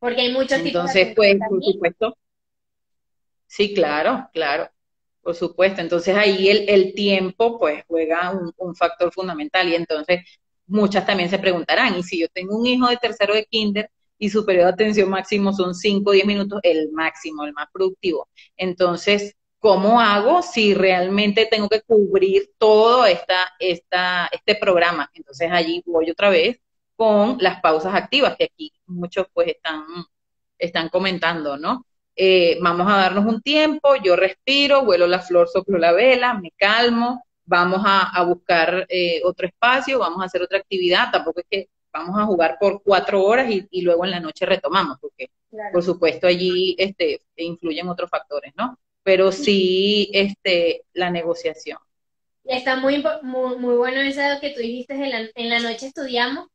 Porque hay muchos tipos de Entonces, atención pues, por también. supuesto, sí, claro, claro, por supuesto. Entonces ahí el tiempo, pues, juega un factor fundamental y entonces muchas también se preguntarán, y si yo tengo un hijo de tercero de kinder y su periodo de atención máximo son 5 o 10 minutos, el máximo, el más productivo. Entonces, ¿cómo hago si realmente tengo que cubrir todo este programa? Entonces allí voy otra vez con las pausas activas, que aquí muchos pues están comentando, ¿no? Vamos a darnos un tiempo, yo respiro, huelo la flor, soplo la vela, me calmo, vamos a buscar otro espacio, vamos a hacer otra actividad, tampoco es que vamos a jugar por 4 horas y luego en la noche retomamos, porque por Claro. supuesto allí influyen otros factores, ¿no? Pero sí la negociación. Y está muy bueno eso que tú dijiste, en la noche estudiamos.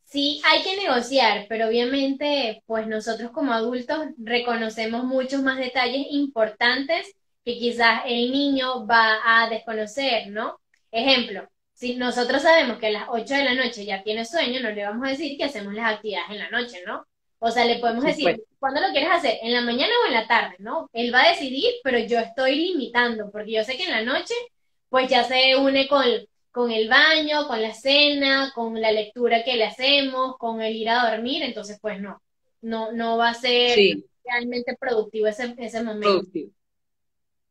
Sí, hay que negociar, pero obviamente, pues nosotros como adultos reconocemos muchos más detalles importantes que quizás el niño va a desconocer, ¿no? Ejemplo, si nosotros sabemos que a las 8 de la noche ya tiene sueño, no le vamos a decir que hacemos las actividades en la noche, ¿no? O sea, le Por podemos decir, supuesto. ¿cuándo lo quieres hacer? ¿En la mañana o en la tarde? ¿No? Él va a decidir, pero yo estoy limitando, porque yo sé que en la noche, pues ya se une con el baño, con la cena, con la lectura que le hacemos, con el ir a dormir, entonces pues no va a ser Sí, realmente productivo ese momento. productivo.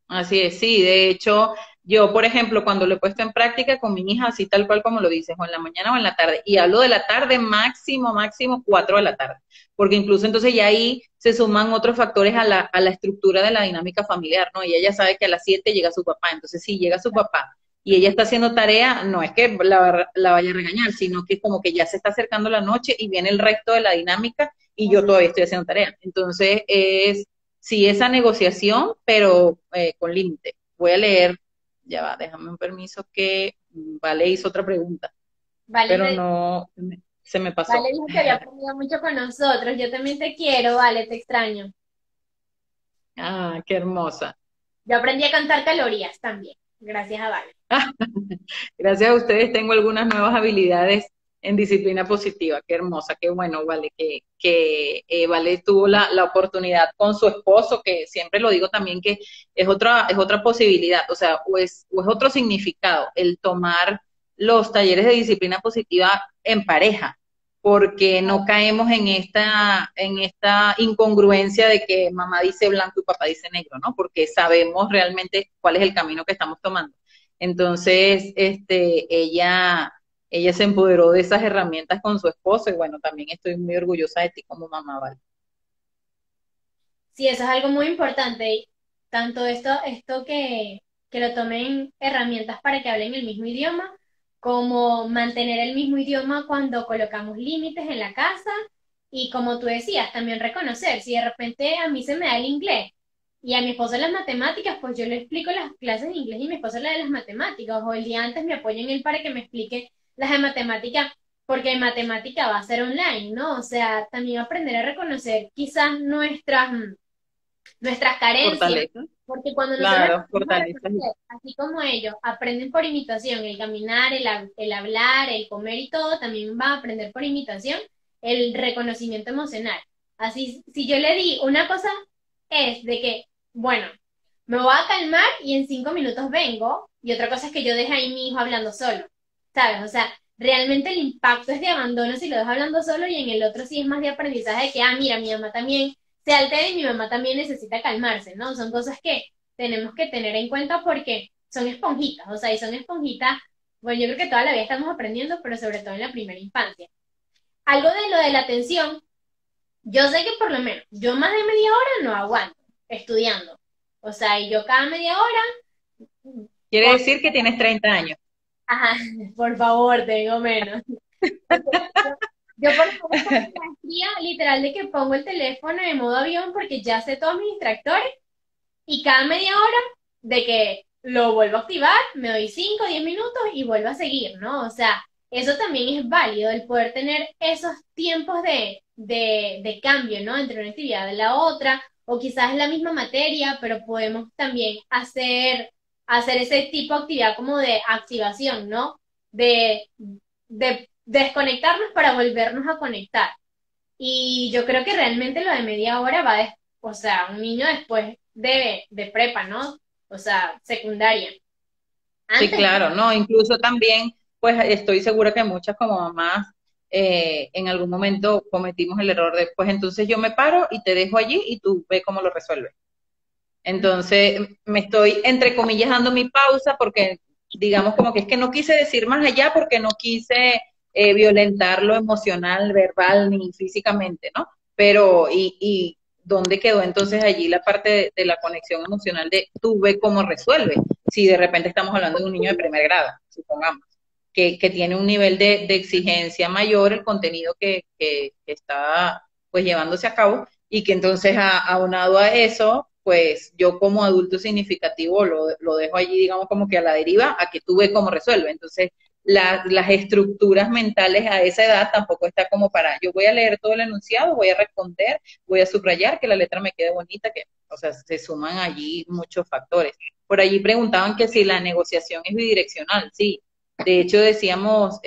Así es, sí, de hecho, yo, por ejemplo, cuando lo he puesto en práctica con mi hija, así tal cual como lo dices, o en la mañana o en la tarde, y hablo de la tarde máximo, máximo 4 de la tarde, porque incluso entonces ya ahí se suman otros factores a la estructura de la dinámica familiar, ¿no? Y ella sabe que a las 7 llega su papá, entonces si llega su papá y ella está haciendo tarea, no es que la vaya a regañar, sino que como que ya se está acercando la noche y viene el resto de la dinámica y yo todavía estoy haciendo tarea. Entonces sí, esa negociación, pero con límite. Voy a leer, ya va, déjame un permiso que Vale hizo otra pregunta, Vale, pero no, se me Vale pasó. dijo que había aprendido mucho con nosotros, yo también te quiero, Vale, te extraño. Ah, qué hermosa. Yo aprendí a contar calorías también, gracias a Vale. Gracias a ustedes tengo algunas nuevas habilidades en disciplina positiva. Qué hermosa, qué bueno, Vale, que Vale tuvo la oportunidad con su esposo, que siempre lo digo también que es otra posibilidad, o sea, o es otro significado el tomar los talleres de disciplina positiva en pareja, porque no caemos en esta incongruencia de que mamá dice blanco y papá dice negro, ¿no? Porque sabemos realmente cuál es el camino que estamos tomando. Entonces, ella se empoderó de esas herramientas con su esposo y bueno, también estoy muy orgullosa de ti como mamá, ¿vale? Sí, eso es algo muy importante, tanto esto que lo tomen herramientas para que hablen el mismo idioma, como mantener el mismo idioma cuando colocamos límites en la casa y como tú decías, también reconocer, si de repente a mí se me da el inglés y a mi esposo las matemáticas, pues yo le explico las clases de inglés y mi esposo la de las matemáticas, o el día antes me apoyo en él para que me explique las de matemáticas, porque en matemática va a ser online, ¿no? O sea, también aprender a reconocer quizás nuestras nuestras carencias, Fortaleza, porque cuando nosotros claro, aprendemos a fortaleza. reconocer, así como ellos aprenden por imitación, el caminar, el hablar, el comer y todo, también van a aprender por imitación el reconocimiento emocional. Así, si yo le di una cosa es de que, bueno, me voy a calmar y en 5 minutos vengo, y otra cosa es que yo deje ahí mi hijo hablando solo, ¿sabes? O sea, realmente el impacto es de abandono si lo dejo hablando solo y en el otro sí es más de aprendizaje de que, mira, mi mamá también se altera y mi mamá también necesita calmarse, ¿no? Son cosas que tenemos que tener en cuenta porque son esponjitas, o sea, y son esponjitas, bueno, yo creo que toda la vida estamos aprendiendo, pero sobre todo en la primera infancia. Algo de lo de la atención, yo sé que por lo menos yo más de media hora no aguanto estudiando. O sea, y yo cada media hora, Quiere con, decir que tienes 30 años. ajá, por favor, tengo menos. Yo por lo menos con mi maestría, literal, de que pongo el teléfono en modo avión porque ya sé todos mis distractores y cada media hora de que lo vuelvo a activar, me doy 5 o 10 minutos y vuelvo a seguir, ¿no? O sea, eso también es válido, el poder tener esos tiempos de cambio, ¿no? Entre una actividad y la otra, o quizás es la misma materia, pero podemos también hacer ese tipo de actividad como de activación, ¿no? De desconectarnos para volvernos a conectar. Y yo creo que realmente lo de media hora va, o sea, un niño después de prepa, ¿no? O sea, secundaria. Sí, Antes, claro, no, incluso también, pues estoy segura que muchas como mamás en algún momento cometimos el error de, pues entonces yo me paro y te dejo allí y tú ve cómo lo resuelves. Entonces, me estoy, entre comillas, dando mi pausa porque, digamos, como que es que no quise decir más allá porque no quise violentarlo emocional, verbal ni físicamente, ¿no? Pero, y ¿dónde quedó entonces allí la parte de la conexión emocional de tú ve cómo resuelve? Si de repente estamos hablando de un niño de primer grado, supongamos, que tiene un nivel de exigencia mayor, el contenido que está pues llevándose a cabo, y que entonces aunado a eso, pues yo como adulto significativo lo dejo allí, digamos, como que a la deriva, a que tú ves cómo resuelve. Entonces, las estructuras mentales a esa edad tampoco está como para, yo voy a leer todo el enunciado, voy a responder, voy a subrayar, que la letra me quede bonita, que, o sea, se suman allí muchos factores. Por allí preguntaban que si la negociación es bidireccional, sí. De hecho, decíamos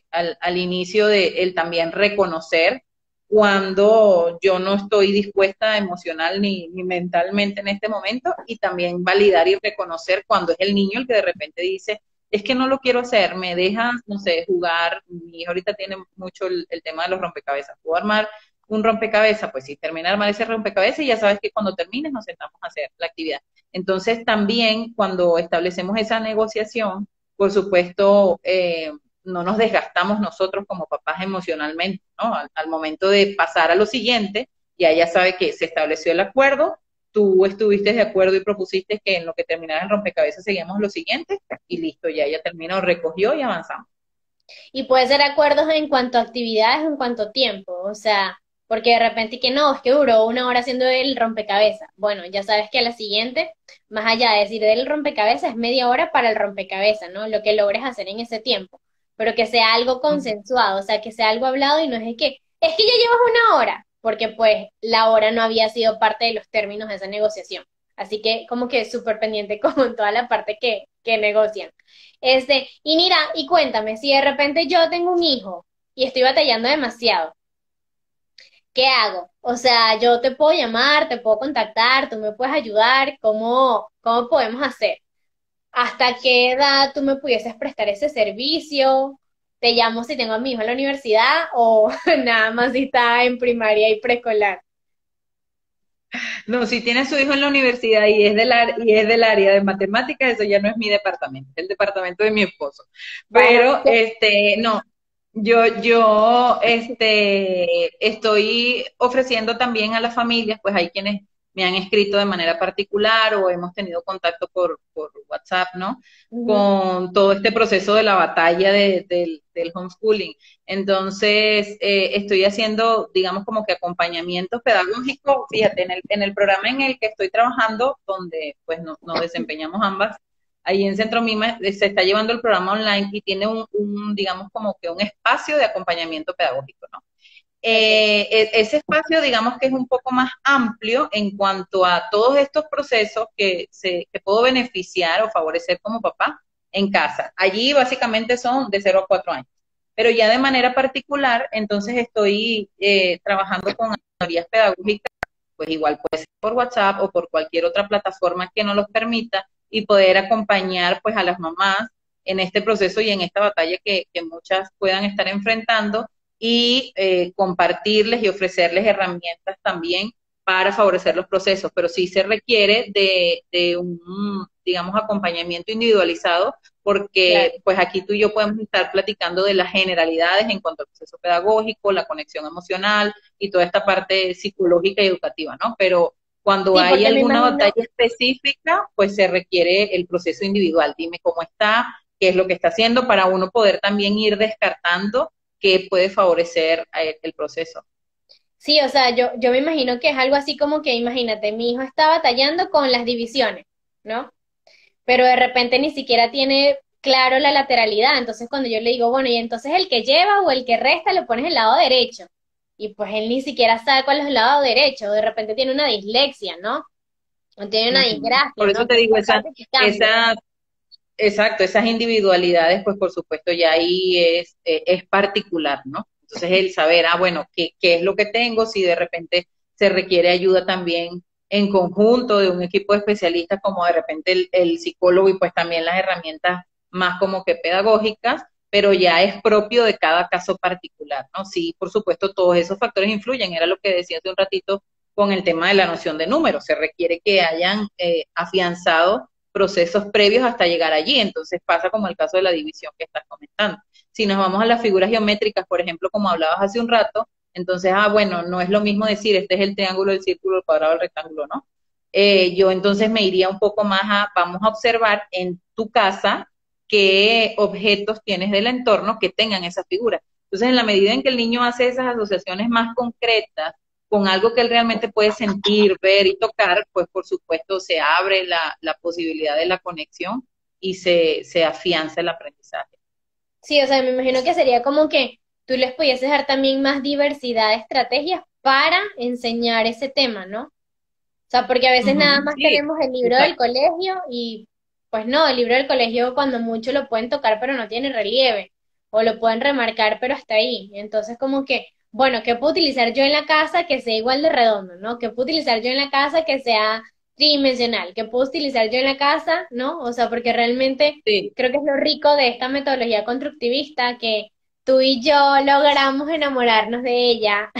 al inicio de el también reconocer cuando yo no estoy dispuesta emocional ni mentalmente en este momento, y también validar y reconocer cuando es el niño el que de repente dice, es que no lo quiero hacer, me deja, no sé, jugar, mi hija ahorita tiene mucho el tema de los rompecabezas, puedo armar un rompecabezas, pues si termina de armar ese rompecabezas y ya sabes que cuando termines nos sentamos a hacer la actividad. Entonces también cuando establecemos esa negociación, por supuesto, no nos desgastamos nosotros como papás emocionalmente, ¿no? Al momento de pasar a lo siguiente, ya ella sabe que se estableció el acuerdo, tú estuviste de acuerdo y propusiste que en lo que terminara el rompecabezas seguíamos lo siguiente, y listo, ya ella terminó, recogió y avanzamos. y puede ser acuerdos en cuanto a actividades, en cuanto a tiempo, o sea, porque de repente que no, es que duró 1 hora haciendo el rompecabezas. Bueno, ya sabes que a la siguiente, más allá de decir del rompecabezas, es media hora para el rompecabezas, ¿no? Lo que logres hacer en ese tiempo, pero que sea algo consensuado, o sea, que sea algo hablado y no es que ya llevas 1 hora, porque pues la hora no había sido parte de los términos de esa negociación. Así que como que súper pendiente como en toda la parte que negocian. Y mira, y cuéntame, si de repente yo tengo un hijo y estoy batallando demasiado, ¿qué hago? O sea, yo te puedo llamar, te puedo contactar, tú me puedes ayudar, ¿cómo podemos hacer? ¿Hasta qué edad tú me pudieses prestar ese servicio? ¿Te llamo si tengo a mi hijo en la universidad o nada más si está en primaria y preescolar? No, si tiene su hijo en la universidad y es del área de matemáticas, eso ya no es mi departamento, es el departamento de mi esposo. Bueno, Pero, no, estoy ofreciendo también a las familias, pues hay quienes me han escrito de manera particular o hemos tenido contacto por WhatsApp, ¿no? ujú. Con todo este proceso de la batalla del homeschooling. Entonces, estoy haciendo, digamos, como que acompañamiento pedagógico, fíjate, en el programa en el que estoy trabajando, donde pues nos desempeñamos ambas, ahí en Centro Mima se está llevando el programa online y tiene digamos, como que un espacio de acompañamiento pedagógico, ¿no? Ok. Ese espacio, digamos que es un poco más amplio en cuanto a todos estos procesos que puedo beneficiar o favorecer como papá en casa. Allí básicamente son de 0 a 4 años. Pero ya de manera particular, entonces estoy trabajando con asesorías pedagógicas, pues igual puede ser por WhatsApp o por cualquier otra plataforma que nos los permita y poder acompañar pues a las mamás en este proceso y en esta batalla que muchas puedan estar enfrentando y compartirles y ofrecerles herramientas también para favorecer los procesos, pero sí se requiere de un, digamos, acompañamiento individualizado, porque Claro. pues aquí tú y yo podemos estar platicando de las generalidades en cuanto al proceso pedagógico, la conexión emocional y toda esta parte psicológica y educativa, ¿no? Pero cuando Sí, hay porque me alguna batalla imagino, específica, pues se requiere el proceso individual. Dime cómo está, qué es lo que está haciendo para uno poder también ir descartando que puede favorecer el proceso. sí, o sea, yo me imagino que es algo así como que, imagínate, mi hijo está batallando con las divisiones, ¿no? Pero de repente ni siquiera tiene claro la lateralidad. Entonces cuando yo le digo, bueno, y entonces el que lleva o el que resta lo pones el lado derecho. Y pues él ni siquiera sabe cuál es el lado derecho. De repente tiene una dislexia, ¿no? O tiene una Ujú. Por disgracia, eso ¿no? te Que digo, esa parte que cambia. esa, exacto, esas individualidades, pues por supuesto ya ahí es particular, ¿no? Entonces el saber, bueno, qué es lo que tengo, si de repente se requiere ayuda también en conjunto de un equipo de especialistas, como de repente el psicólogo y pues también las herramientas más como que pedagógicas, pero ya es propio de cada caso particular, ¿no? Sí, por supuesto, todos esos factores influyen, era lo que decía hace un ratito con el tema de la noción de números, se requiere que hayan afianzado procesos previos hasta llegar allí. Entonces pasa como el caso de la división que estás comentando. Si nos vamos a las figuras geométricas, por ejemplo, como hablabas hace un rato, entonces, bueno, no es lo mismo decir este es el triángulo, el círculo, el cuadrado, el rectángulo, ¿no? Yo entonces me iría un poco más vamos a observar en tu casa qué objetos tienes del entorno que tengan esas figuras. Entonces, en la medida en que el niño hace esas asociaciones más concretas, con algo que él realmente puede sentir, ver y tocar, pues por supuesto se abre la posibilidad de la conexión y se afianza el aprendizaje. Sí, o sea, me imagino que sería como que tú les pudieses dar también más diversidad de estrategias para enseñar ese tema, ¿no? O sea, porque a Uh veces nada -huh, más sí, tenemos el libro del exacto. colegio y pues no, el libro del colegio cuando mucho lo pueden tocar pero no tiene relieve o lo pueden remarcar pero hasta ahí. Entonces como que, bueno, ¿qué puedo utilizar yo en la casa que sea igual de redondo, ¿no? ¿Qué puedo utilizar yo en la casa que sea tridimensional? ¿Qué puedo utilizar yo en la casa, ¿no? O sea, porque realmente Sí, creo que es lo rico de esta metodología constructivista que tú y yo logramos enamorarnos de ella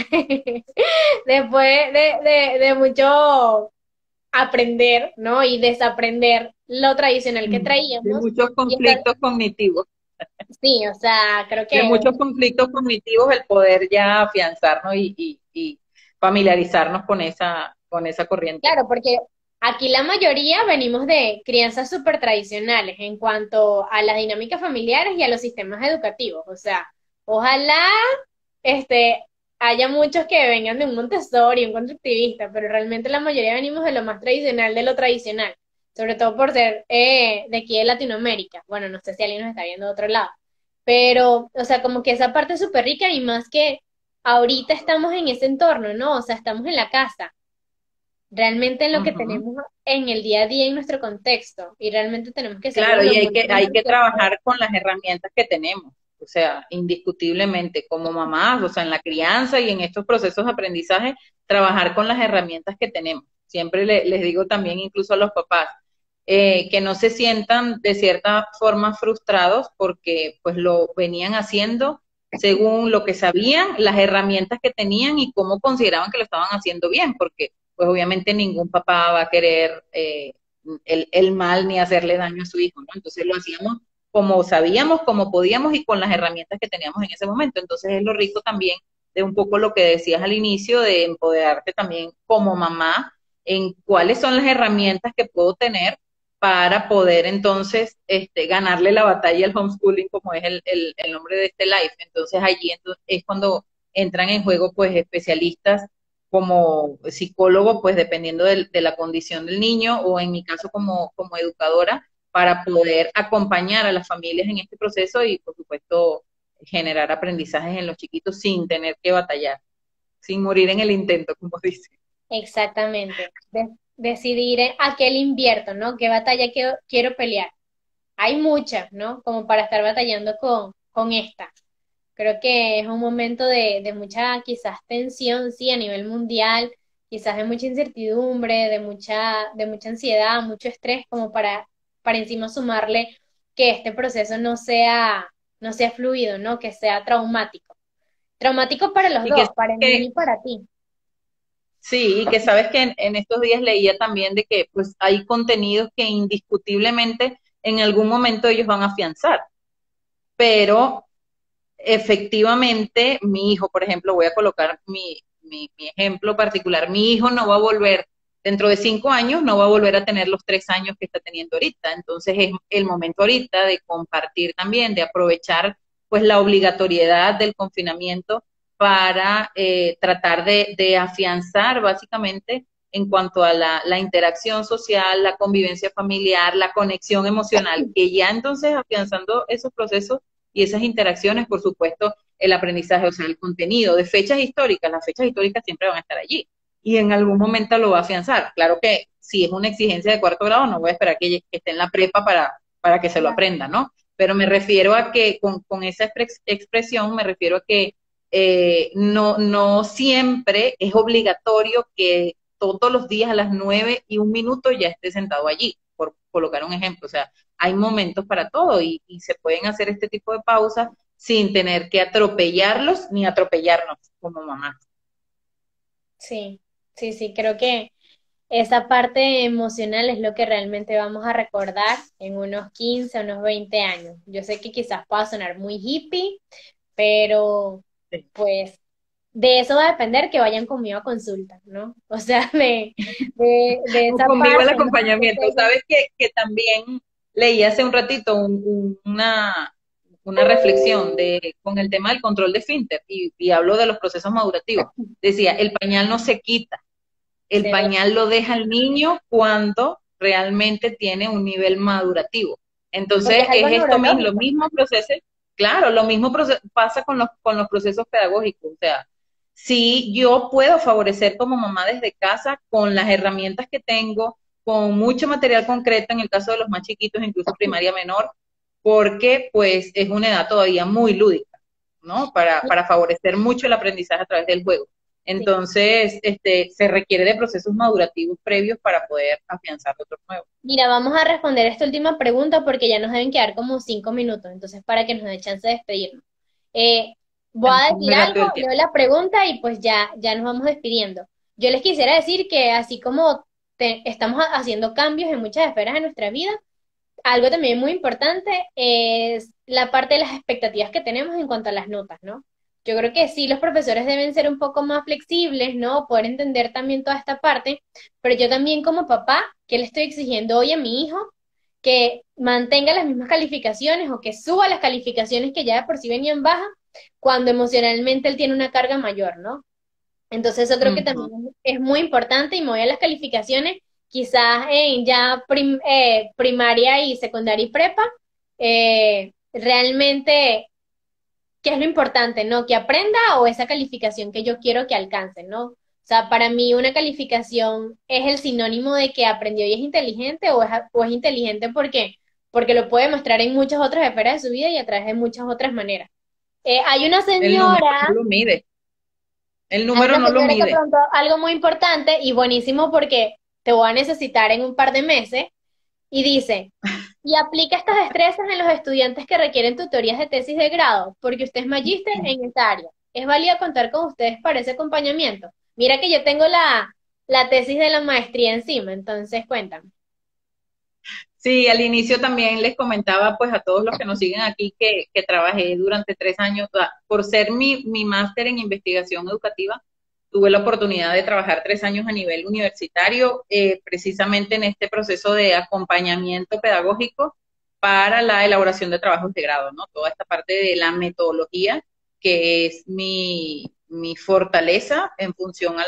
después de mucho aprender, ¿no? Y desaprender lo tradicional que de traíamos. muchos Y está, conflictos cognitivos, sí, o sea, creo de que, muchos conflictos cognitivos el poder ya afianzarnos y familiarizarnos con esa corriente. claro, porque aquí la mayoría venimos de crianzas súper tradicionales en cuanto a las dinámicas familiares y a los sistemas educativos. O sea, ojalá este, haya muchos que vengan de un Montessori, un constructivista, pero realmente la mayoría venimos de lo más tradicional, de lo tradicional, sobre todo por ser de aquí de Latinoamérica. Bueno, no sé si alguien nos está viendo de otro lado, pero, o sea, como que esa parte es súper rica y más que ahorita estamos en ese entorno, ¿no? O sea, estamos en la casa, realmente en lo Uh que -huh. tenemos en el día a día, en nuestro contexto, y realmente tenemos que ser Claro, lo y muy hay que enriquecedor. trabajar con las herramientas que tenemos, o sea, indiscutiblemente como mamás, o sea, en la crianza y en estos procesos de aprendizaje, trabajar con las herramientas que tenemos. Siempre les digo también incluso a los papás, que no se sientan de cierta forma frustrados porque pues lo venían haciendo según lo que sabían, las herramientas que tenían y cómo consideraban que lo estaban haciendo bien, porque pues obviamente ningún papá va a querer el mal ni hacerle daño a su hijo, ¿no? Entonces lo hacíamos como sabíamos, como podíamos y con las herramientas que teníamos en ese momento. Entonces es lo rico también de un poco lo que decías al inicio, de empoderarte también como mamá en cuáles son las herramientas que puedo tener para poder entonces ganarle la batalla al homeschooling, como es el nombre de este live. Entonces allí es cuando entran en juego pues especialistas como psicólogo, pues dependiendo de la condición del niño, o en mi caso como educadora, para poder acompañar a las familias en este proceso y, por supuesto, generar aprendizajes en los chiquitos sin tener que batallar. sin morir en el intento, como dice. Exactamente. Decidir a qué le invierto, ¿no? ¿Qué batalla quiero pelear? Hay muchas, ¿no? Como para estar batallando con esta. Creo que es un momento de mucha quizás tensión, sí, a nivel mundial, quizás de mucha incertidumbre, de mucha ansiedad, mucho estrés, como para encima sumarle que este proceso no sea fluido, ¿no? Que sea traumático. Traumático para los Y que, dos, para el que niño y para ti. sí, y que sabes que en estos días leía también de que pues hay contenidos que indiscutiblemente en algún momento ellos van a afianzar, pero efectivamente, mi hijo, por ejemplo, voy a colocar mi ejemplo particular, mi hijo no va a volver, dentro de 5 años, no va a volver a tener los 3 años que está teniendo ahorita. Entonces es el momento ahorita de compartir también, de aprovechar pues la obligatoriedad del confinamiento para tratar de afianzar básicamente en cuanto a la interacción social, la convivencia familiar, la conexión emocional, que ya entonces afianzando esos procesos y esas interacciones, por supuesto, el aprendizaje, o sea, el contenido de fechas históricas, las fechas históricas siempre van a estar allí y en algún momento lo va a afianzar. Claro que si es una exigencia de 4.º grado, no voy a esperar que esté en la prepa para que se lo aprenda, ¿no? Pero me refiero a que con esa expresión, me refiero a que no siempre es obligatorio que todos los días a las 9:01 ya esté sentado allí, por colocar un ejemplo. O sea, hay momentos para todo y se pueden hacer este tipo de pausas sin tener que atropellarlos ni atropellarnos como mamás. Sí, sí, sí, creo que esa parte emocional es lo que realmente vamos a recordar en unos 15, unos 20 años. Yo sé que quizás pueda sonar muy hippie, pero Sí. pues de eso va a depender que vayan conmigo a consulta, ¿no? O sea, de O esa conmigo el parte, ¿no? acompañamiento. Sabes que también leí hace un ratito una reflexión con el tema del control de esfínter y hablo de los procesos madurativos. Decía, el pañal no se quita, el Se ve, pañal lo deja el niño cuando realmente tiene un nivel madurativo. porque Entonces, es algo es esto mismo, lo neurológico. mismo proceso, claro, lo mismo pasa con los procesos pedagógicos. O sea, si yo puedo favorecer como mamá desde casa con las herramientas que tengo, con mucho material concreto, en el caso de los más chiquitos, incluso primaria menor, porque pues es una edad todavía muy lúdica, ¿no? Para favorecer mucho el aprendizaje a través del juego. Sí. Entonces, se requiere de procesos madurativos previos para poder afianzar otros nuevos. Mira, vamos a responder esta última pregunta porque ya nos deben quedar como 5 minutos, entonces para que nos dé chance de despedirnos. Eh, Voy Se nos a fue decir muy rápido algo, el tiempo. leo la pregunta y pues ya nos vamos despidiendo. Yo les quisiera decir que así como estamos haciendo cambios en muchas esferas de nuestra vida, algo también muy importante es la parte de las expectativas que tenemos en cuanto a las notas, ¿no? Yo creo que sí, los profesores deben ser un poco más flexibles, ¿no? Poder entender también toda esta parte, pero yo también como papá, ¿qué le estoy exigiendo hoy a mi hijo? Que mantenga las mismas calificaciones o que suba las calificaciones que ya de por sí venían bajas, cuando emocionalmente él tiene una carga mayor, ¿no? Entonces, yo creo que Ujú. también es muy importante y me voy a las calificaciones, quizás en ya primaria y secundaria y prepa, realmente, ¿qué es lo importante, no? ¿Que aprenda o esa calificación que yo quiero que alcance, no? O sea, para mí una calificación es el sinónimo de que aprendió y es inteligente o es inteligente porque lo puede mostrar en muchas otras esferas de su vida y a través de muchas otras maneras. Hay una El número señora no lo mide. El Hay número una no lo señora que mide. preguntó algo muy importante y buenísimo porque te voy a necesitar en un par de meses y dice, y aplica estas destrezas en los estudiantes que requieren tutorías de tesis de grado, porque usted es magíster en esta área. ¿Es válido contar con ustedes para ese acompañamiento? Mira que yo tengo la tesis de la maestría encima, entonces cuéntame. Sí, al inicio también les comentaba pues a todos los que nos siguen aquí que trabajé durante 3 años, por ser mi máster en investigación educativa, tuve la oportunidad de trabajar 3 años a nivel universitario, precisamente en este proceso de acompañamiento pedagógico para la elaboración de trabajos de grado, ¿no? Toda esta parte de la metodología, que es mi fortaleza en función a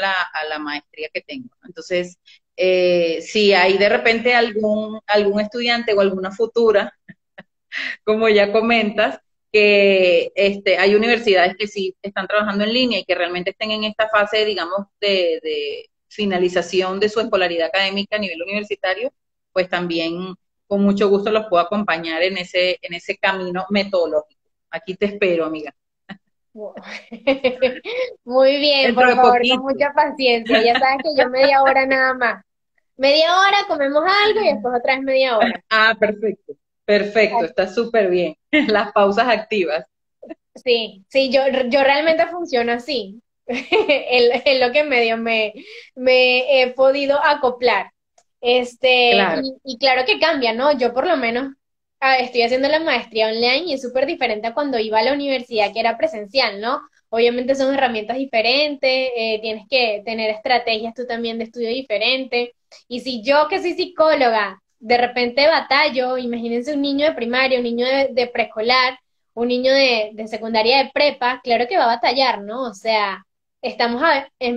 la maestría que tengo. Entonces, si hay de repente algún estudiante o alguna futura, como ya comentas, que hay universidades que sí están trabajando en línea y que realmente estén en esta fase, digamos, de finalización de su escolaridad académica a nivel universitario, pues también con mucho gusto los puedo acompañar en ese camino metodológico. Aquí te espero, amiga. Muy bien, Dentro por de favor, con poquito. mucha paciencia. Ya sabes que yo media hora nada más. Media hora comemos algo y después otra vez media hora. Ah, perfecto. Perfecto, está súper bien. Las pausas activas. Sí, sí, yo realmente funciono así. Es lo que medio me he podido acoplar. Claro. Y claro que cambia, ¿no? Yo por lo menos estoy haciendo la maestría online y es súper diferente a cuando iba a la universidad, que era presencial, ¿no? Obviamente son herramientas diferentes, tienes que tener estrategias tú también de estudio diferente. Y si yo que soy psicóloga, de repente batallo, imagínense un niño de primaria, un niño de preescolar, un niño de secundaria de prepa, claro que va a batallar, ¿no? O sea, estamos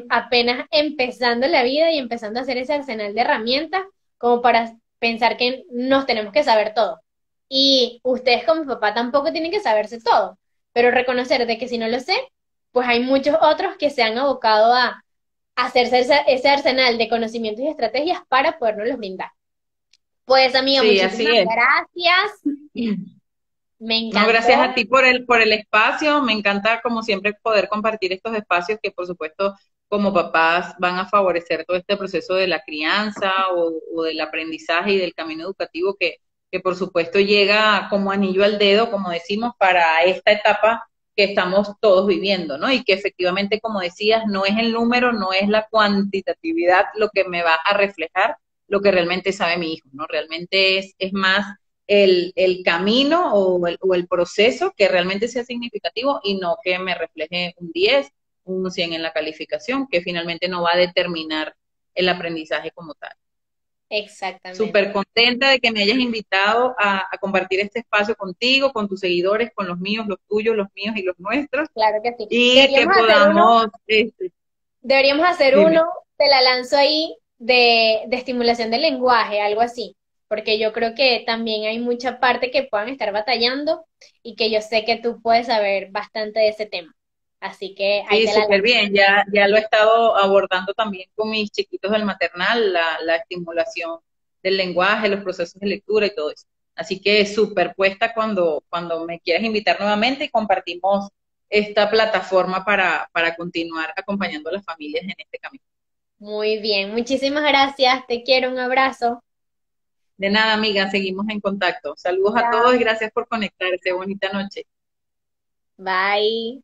apenas empezando la vida y empezando a hacer ese arsenal de herramientas como para pensar que nos tenemos que saber todo. Y ustedes como papá tampoco tienen que saberse todo, pero reconocer de que si no lo sé, pues hay muchos otros que se han abocado a hacerse ese arsenal de conocimientos y estrategias para podernos brindar. Pues amiga, Sí, así muchísimas es. gracias. Me No, gracias a encantó. ti por el espacio. Me encanta, como siempre, poder compartir estos espacios que, por supuesto, como papás van a favorecer todo este proceso de la crianza o del aprendizaje y del camino educativo que, por supuesto, llega como anillo al dedo, como decimos, para esta etapa que estamos todos viviendo, ¿no? Y que efectivamente, como decías, no es el número, no es la cuantitatividad lo que me va a reflejar lo que realmente sabe mi hijo, ¿no? Realmente es más el camino o el proceso que realmente sea significativo y no que me refleje un 10, un 100 en la calificación, que finalmente no va a determinar el aprendizaje como tal. Exactamente. Súper contenta de que me hayas invitado a compartir este espacio contigo, con tus seguidores, con los míos, los tuyos, los míos y los nuestros, Claro que sí. y que podamos, Deberíamos hacer dime. uno, te la lanzo ahí, de estimulación del lenguaje, algo así, porque yo creo que también hay mucha parte que puedan estar batallando y que yo sé que tú puedes saber bastante de ese tema. Así que ahí Sí, te la súper lanzo. bien. Ya lo he estado abordando también con mis chiquitos del maternal, la estimulación del lenguaje, los procesos de lectura y todo eso. Así que súper puesta cuando me quieras invitar nuevamente y compartimos esta plataforma para continuar acompañando a las familias en este camino. Muy bien, muchísimas gracias, te quiero, un abrazo. De nada, amiga, seguimos en contacto. Saludos a todos y Chao. gracias por conectarse. Bonita noche. Bye.